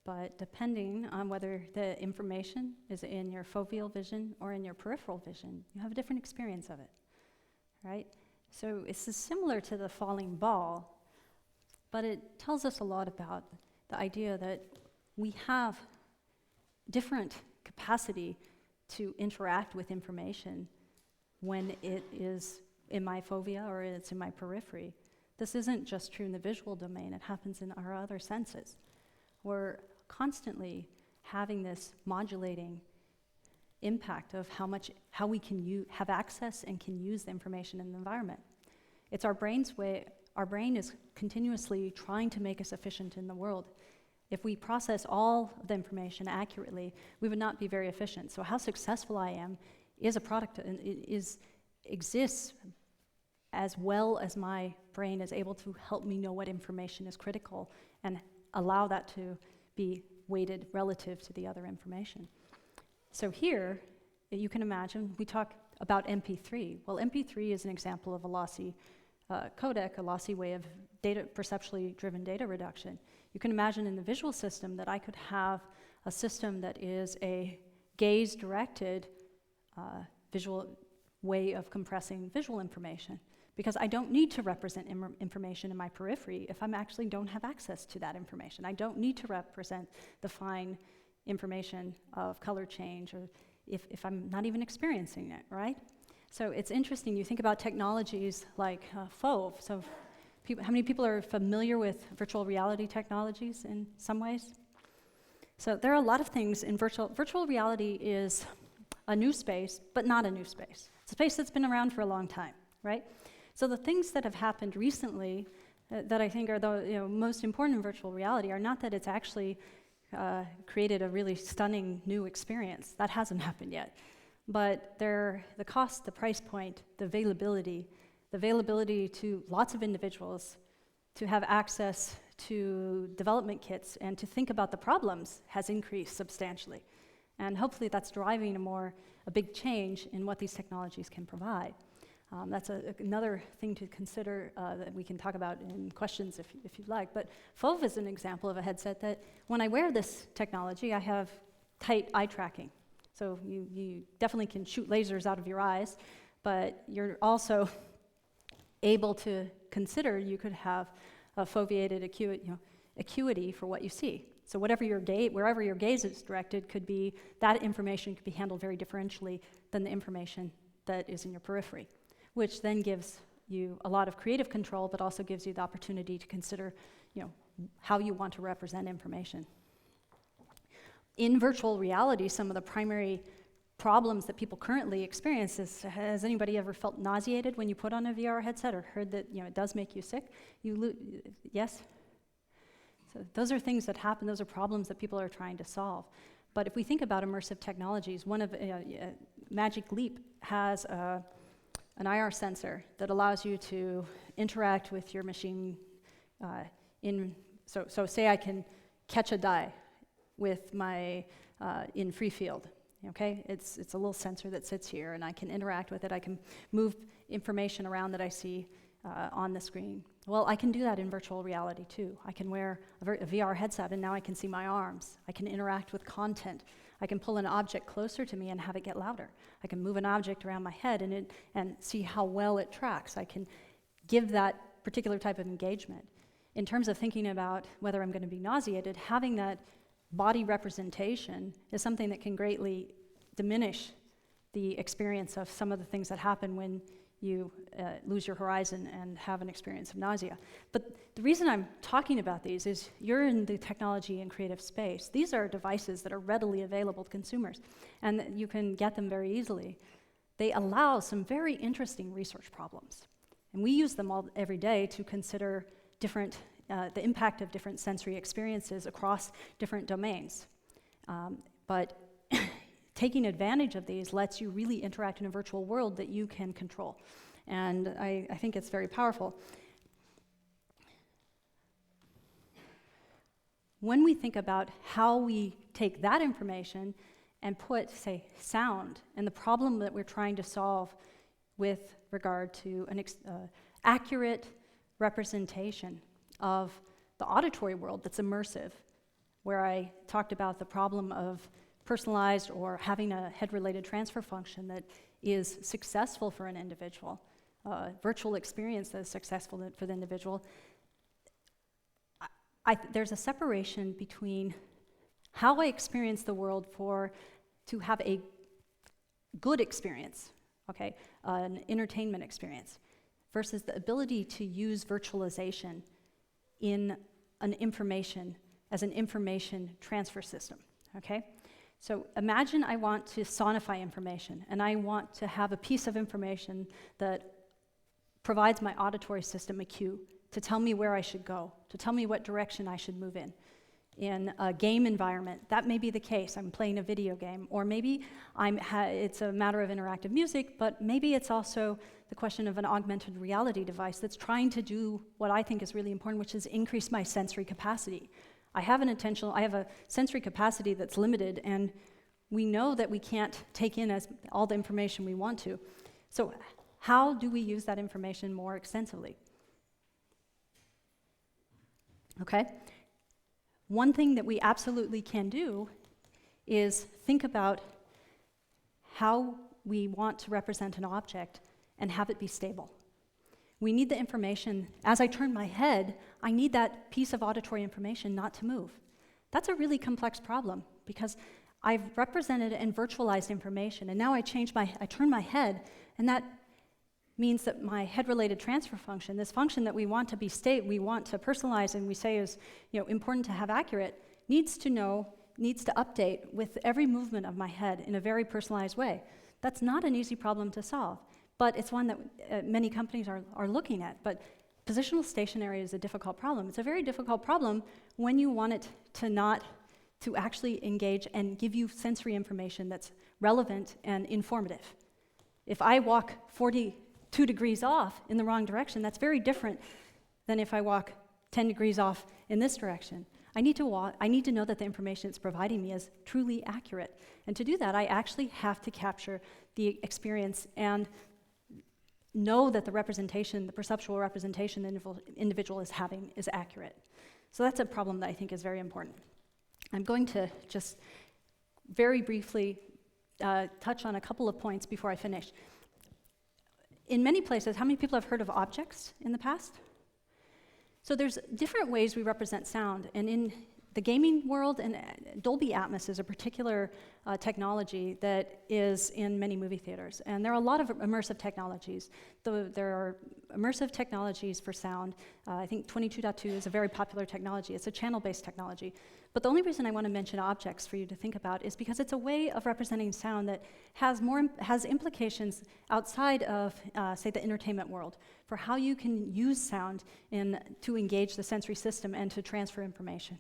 but depending on whether the information is in your foveal vision or in your peripheral vision, you have a different experience of it, right? So it's similar to the falling ball, but it tells us a lot about the idea that we have different capacity to interact with information when it is in my fovea or it's in my periphery. This isn't just true in the visual domain, it happens in our other senses. We're constantly having this modulating impact of how we can have access and can use the information in the environment. It's our brain's way, our brain is continuously trying to make us efficient in the world. If we process all of the information accurately, we would not be very efficient. So how successful I am is a product, and exists as well as my brain is able to help me know what information is critical and allow that to be weighted relative to the other information. So here, you can imagine, we talk about MP3. Well, MP3 is an example of a lossy codec, a lossy way of perceptually driven data reduction. You can imagine in the visual system that I could have a system that is a gaze-directed visual way of compressing visual information, because I don't need to represent information in my periphery if I actually don't have access to that information. I don't need to represent the fine information of color change, or if I'm not even experiencing it, right? So it's interesting, you think about technologies like FOV. So how many people are familiar with virtual reality technologies in some ways? So there are a lot of things in virtual reality is a new space, but not a new space. It's a space that's been around for a long time, right? So the things that have happened recently that I think are the most important in virtual reality are not that it's actually created a really stunning new experience. That hasn't happened yet. But the cost, the price point, the availability to lots of individuals to have access to development kits and to think about the problems has increased substantially. And hopefully that's driving a big change in what these technologies can provide. That's another thing to consider that we can talk about in questions if you'd like. But FOV is an example of a headset that when I wear this technology, I have tight eye tracking. So you definitely can shoot lasers out of your eyes, but you're also able to consider you could have a foveated acuity for what you see. So wherever your gaze is directed that information could be handled very differentially than the information that is in your periphery, which then gives you a lot of creative control, but also gives you the opportunity to consider, how you want to represent information. In virtual reality, some of the primary problems that people currently experience is, has anybody ever felt nauseated when you put on a VR headset or heard that, it does make you sick? Yes? So those are things that happen, those are problems that people are trying to solve. But if we think about immersive technologies, one of Magic Leap has an IR sensor that allows you to interact with your machine so say I can catch a die with my in free field. Okay, it's a little sensor that sits here, and I can interact with it. I can move information around that I see on the screen. Well, I can do that in virtual reality too. I can wear a VR headset, and now I can see my arms. I can interact with content. I can pull an object closer to me and have it get louder. I can move an object around my head and see how well it tracks. I can give that particular type of engagement. In terms of thinking about whether I'm going to be nauseated, having that body representation is something that can greatly diminish the experience of some of the things that happen when you lose your horizon and have an experience of nausea. But the reason I'm talking about these is you're in the technology and creative space. These are devices that are readily available to consumers, and you can get them very easily. They allow some very interesting research problems, and we use them every day to consider the impact of different sensory experiences across different domains. But taking advantage of these lets you really interact in a virtual world that you can control. And I think it's very powerful. When we think about how we take that information and put, say, sound and the problem that we're trying to solve with regard to an accurate representation of the auditory world that's immersive, where I talked about the problem of personalized or having a head-related transfer function that is successful for an individual, virtual experience that is successful for the individual, there's a separation between how I experience the world to have a good experience, okay, an entertainment experience, versus the ability to use virtualization in an information transfer system, okay? So imagine I want to sonify information, and I want to have a piece of information that provides my auditory system a cue to tell me where I should go, to tell me what direction I should move in. In a game environment, that may be the case. I'm playing a video game, or maybe it's a matter of interactive music, but maybe it's also the question of an augmented reality device that's trying to do what I think is really important, which is increase my sensory capacity. I have a sensory capacity that's limited, and we know that we can't take in all the information we want to. So how do we use that information more extensively? Okay? One thing that we absolutely can do is think about how we want to represent an object and have it be stable. We need the information. As I turn my head, I need that piece of auditory information not to move. That's a really complex problem because I've represented and virtualized information, and now I turn my head, and that means that my head-related transfer function, this function that we want to be we want to personalize and we say is important to have accurate, needs to update with every movement of my head in a very personalized way. That's not an easy problem to solve, but it's one that many companies are looking at. But positional stationary is a difficult problem. It's a very difficult problem when you want it to actually engage and give you sensory information that's relevant and informative. If I walk 42 degrees off in the wrong direction, that's very different than if I walk 10 degrees off in this direction. I need to know that the information it's providing me is truly accurate. And to do that, I actually have to capture the experience and know that the perceptual representation the individual is having is accurate. So that's a problem that I think is very important. I'm going to just very briefly touch on a couple of points before I finish. In many places, how many people have heard of objects in the past? So there's different ways we represent sound, and in the gaming world, and Dolby Atmos is a particular technology that is in many movie theaters. And there are a lot of immersive technologies. There are immersive technologies for sound. I think 22.2 is a very popular technology. It's a channel-based technology. But the only reason I want to mention objects for you to think about is because it's a way of representing sound that has implications outside of, say, the entertainment world, for how you can use sound to engage the sensory system and to transfer information.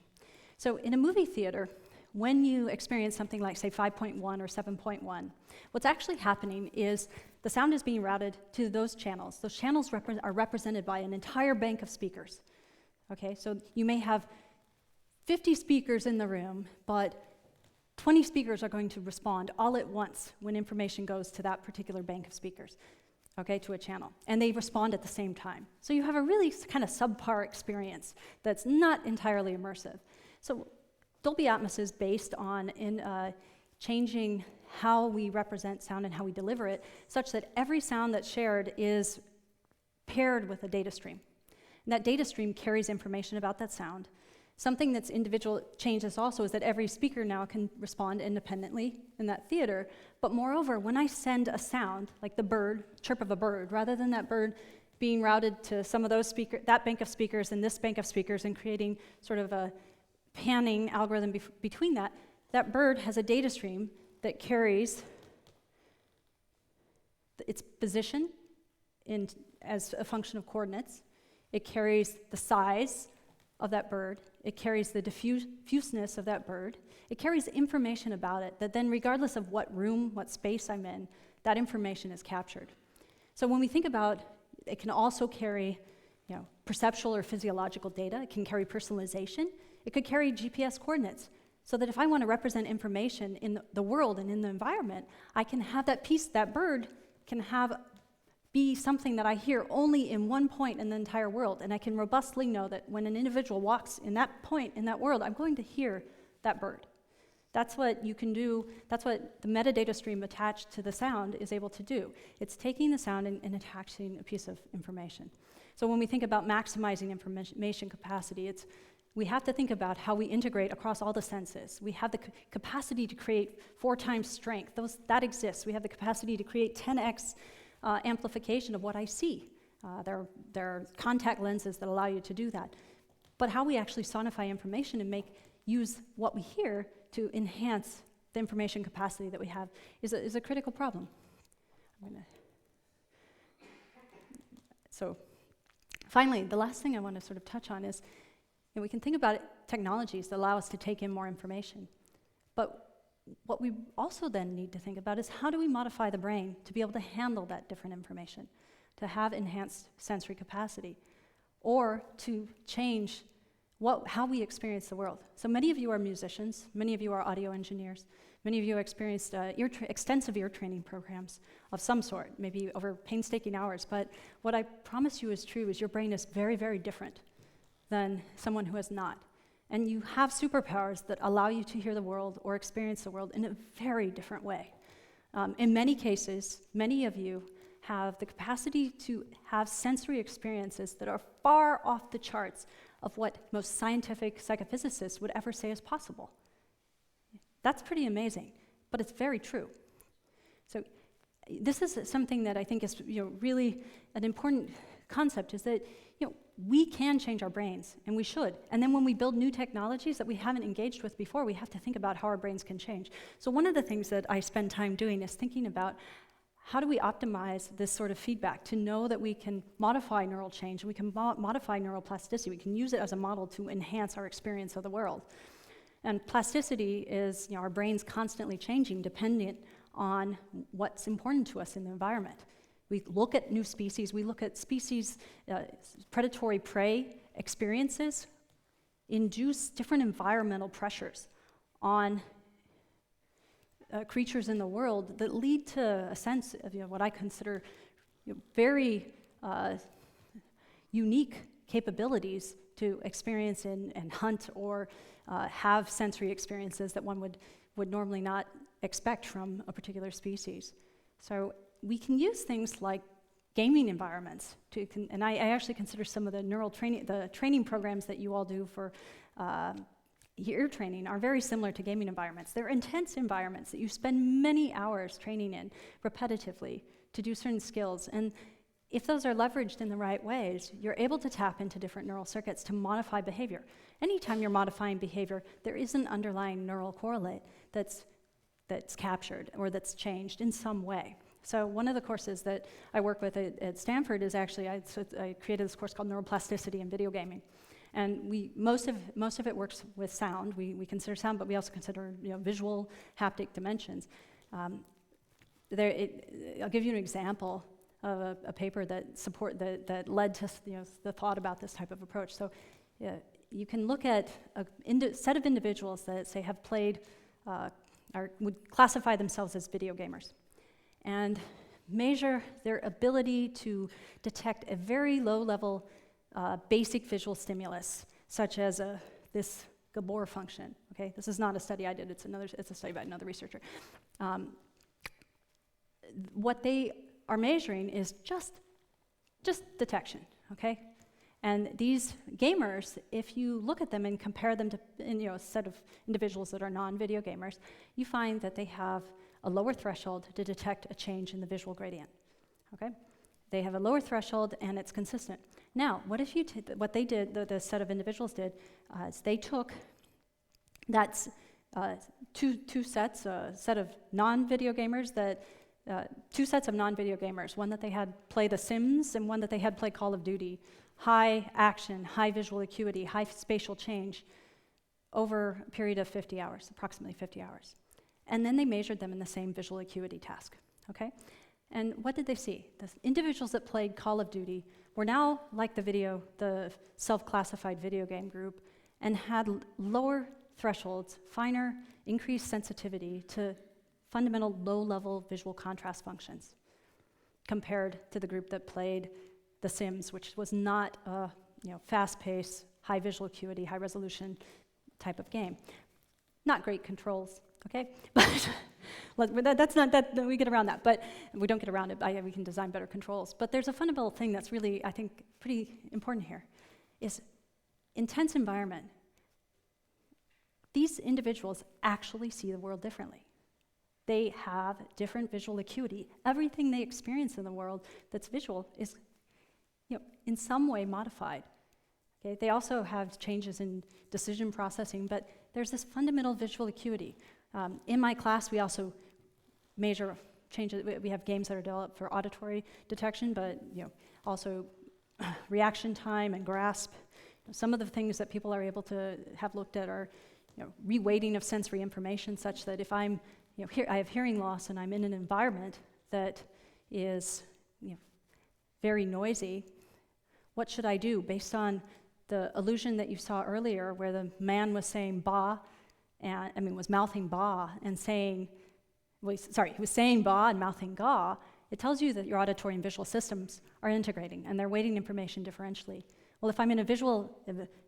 So in a movie theater, when you experience something like, say, 5.1 or 7.1, what's actually happening is the sound is being routed to those channels. Those channels are represented by an entire bank of speakers. Okay, so you may have 50 speakers in the room, but 20 speakers are going to respond all at once when information goes to that particular bank of speakers, okay, to a channel. And they respond at the same time. So you have a really kind of subpar experience that's not entirely immersive. So Dolby Atmos is based on changing how we represent sound and how we deliver it, such that every sound that's shared is paired with a data stream. And that data stream carries information about that sound. Something that's individual changes also is that every speaker now can respond independently in that theater. But moreover, when I send a sound, like the chirp of a bird, rather than that bird being routed to some of those that bank of speakers and this bank of speakers and creating sort of a panning algorithm between that bird has a data stream that carries its position as a function of coordinates. It carries the size of that bird. It carries the diffuseness of that bird. It carries information about it that then, regardless of what room, what space I'm in, that information is captured. So when we think about, it can also carry, perceptual or physiological data. It can carry personalization. It could carry GPS coordinates, so that if I want to represent information in the world and in the environment, I can have that bird can be something that I hear only in one point in the entire world, and I can robustly know that when an individual walks in that point in that world, I'm going to hear that bird. That's what you can do, that's what the metadata stream attached to the sound is able to do. It's taking the sound and attaching a piece of information. So when we think about maximizing information capacity, we have to think about how we integrate across all the senses. We have the capacity to create 4 times strength. That exists. We have the capacity to create 10x amplification of what I see. There are contact lenses that allow you to do that. But how we actually sonify information and use what we hear to enhance the information capacity that we have is a critical problem. So finally, the last thing I want to sort of touch on is, we can think about technologies that allow us to take in more information. But what we also then need to think about is, how do we modify the brain to be able to handle that different information, to have enhanced sensory capacity, or to change how we experience the world? So many of you are musicians, many of you are audio engineers, many of you experienced extensive ear training programs of some sort, maybe over painstaking hours. But what I promise you is true is your brain is very, very different than someone who has not. And you have superpowers that allow you to hear the world or experience the world in a very different way. In many cases, many of you have the capacity to have sensory experiences that are far off the charts of what most scientific psychophysicists would ever say is possible. That's pretty amazing, but it's very true. So this is something that I think is really an important concept, is that we can change our brains, and we should. And then when we build new technologies that we haven't engaged with before, we have to think about how our brains can change. So one of the things that I spend time doing is thinking about, how do we optimize this sort of feedback to know that we can modify neural change, we can modify neuroplasticity, we can use it as a model to enhance our experience of the world. And plasticity is our brains constantly changing dependent on what's important to us in the environment. We look at new species, we look at species, predatory prey experiences induce different environmental pressures on creatures in the world that lead to a sense of what I consider very unique capabilities to experience and hunt or have sensory experiences that one would normally not expect from a particular species. So we can use things like gaming environments and I actually consider some of the training programs that you all do for ear training are very similar to gaming environments. They're intense environments that you spend many hours training in repetitively to do certain skills. And if those are leveraged in the right ways, you're able to tap into different neural circuits to modify behavior. Anytime you're modifying behavior, there is an underlying neural correlate that's captured or that's changed in some way. So one of the courses that I work with at Stanford is actually, I created this course called Neuroplasticity in Video Gaming. And most of it works with sound. We consider sound, but we also consider visual, haptic dimensions. I'll give you an example of a paper that led to the thought about this type of approach. So you can look at a set of individuals that say have played or would classify themselves as video gamers, and measure their ability to detect a very low-level basic visual stimulus, such as this Gabor function. Okay, this is not a study I did; it's a study by another researcher. What they are measuring is just detection. Okay, and these gamers, if you look at them and compare them to a set of individuals that are non-video gamers, you find that they have a lower threshold to detect a change in the visual gradient. Okay, they have a lower threshold and it's consistent. Now, what if what they did, the set of individuals did, is they took that's two sets, a set of non-video gamers two sets of non-video gamers, one that they had play The Sims and one that they had play Call of Duty. High action, high visual acuity, high spatial change over a period of 50 hours, approximately 50 hours. And then they measured them in the same visual acuity task, okay? And what did they see? The individuals that played Call of Duty were now like the self-classified video game group, and had lower thresholds, finer, increased sensitivity to fundamental low-level visual contrast functions compared to the group that played The Sims, which was not a fast-paced, high visual acuity, high resolution type of game. Not great controls, okay? But that's not that we get around that, but we don't get around it. We can design better controls. But there's a fundamental thing that's really, I think, pretty important here, is intense environment. These individuals actually see the world differently. They have different visual acuity. Everything they experience in the world that's visual is in some way modified. Okay? They also have changes in decision processing, but there's this fundamental visual acuity. In my class, we also measure changes. We have games that are developed for auditory detection, but also reaction time and grasp. Some of the things that people are able to have looked at are reweighting of sensory information, such that if I have hearing loss and I'm in an environment that is very noisy, what should I do based on the illusion that you saw earlier where the man was saying ba, was mouthing ba and saying, he was saying ba and mouthing ga. It tells you that your auditory and visual systems are integrating and they're weighting information differentially. Well, if I'm in a visual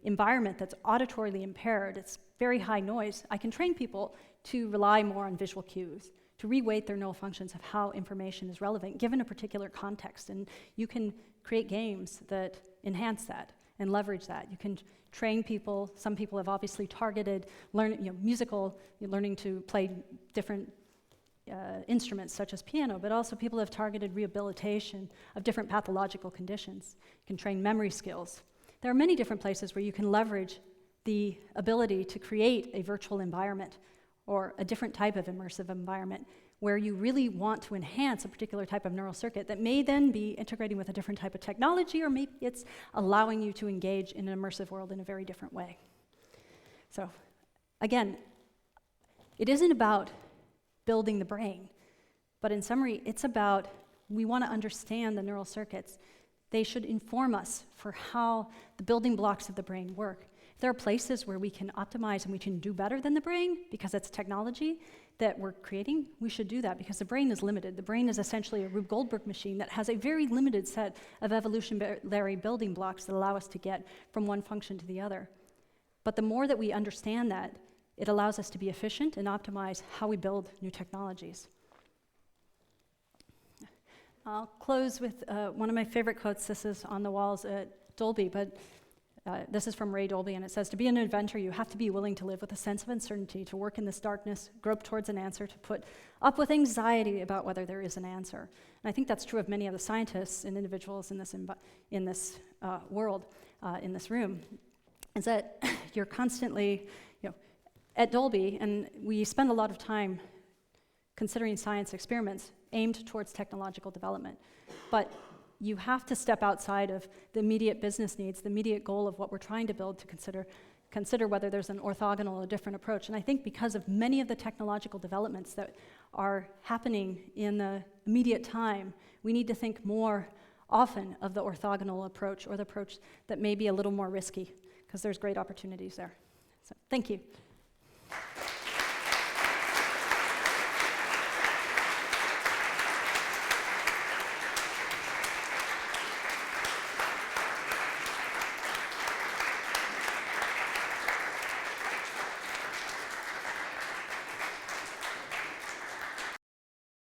environment that's auditorily impaired, it's very high noise, I can train people to rely more on visual cues, to reweight their neural functions of how information is relevant given a particular context. And you can create games that enhance that and leverage that. You can train people. Some people have obviously targeted musical learning to play different instruments such as piano, but also people have targeted rehabilitation of different pathological conditions. You can train memory skills. There are many different places where you can leverage the ability to create a virtual environment or a different type of immersive environment where you really want to enhance a particular type of neural circuit that may then be integrating with a different type of technology, or maybe it's allowing you to engage in an immersive world in a very different way. So, again, it isn't about building the brain, but in summary, it's about we want to understand the neural circuits. They should inform us for how the building blocks of the brain work. If there are places where we can optimize and we can do better than the brain because it's technology that we're creating, we should do that because the brain is limited. The brain is essentially a Rube Goldberg machine that has a very limited set of evolutionary building blocks that allow us to get from one function to the other. But the more that we understand that, it allows us to be efficient and optimize how we build new technologies. I'll close with one of my favorite quotes. This is on the walls at Dolby, but This is from Ray Dolby, and it says, to be an inventor, you have to be willing to live with a sense of uncertainty, to work in this darkness, grope towards an answer, to put up with anxiety about whether there is an answer. And I think that's true of many of the scientists and individuals in this world, in this room, is that you're constantly, at Dolby, and we spend a lot of time considering science experiments aimed towards technological development. But you have to step outside of the immediate business needs, the immediate goal of what we're trying to build, to consider whether there's an orthogonal or different approach. And I think because of many of the technological developments that are happening in the immediate time, we need to think more often of the orthogonal approach, or the approach that may be a little more risky, because there's great opportunities there. So thank you.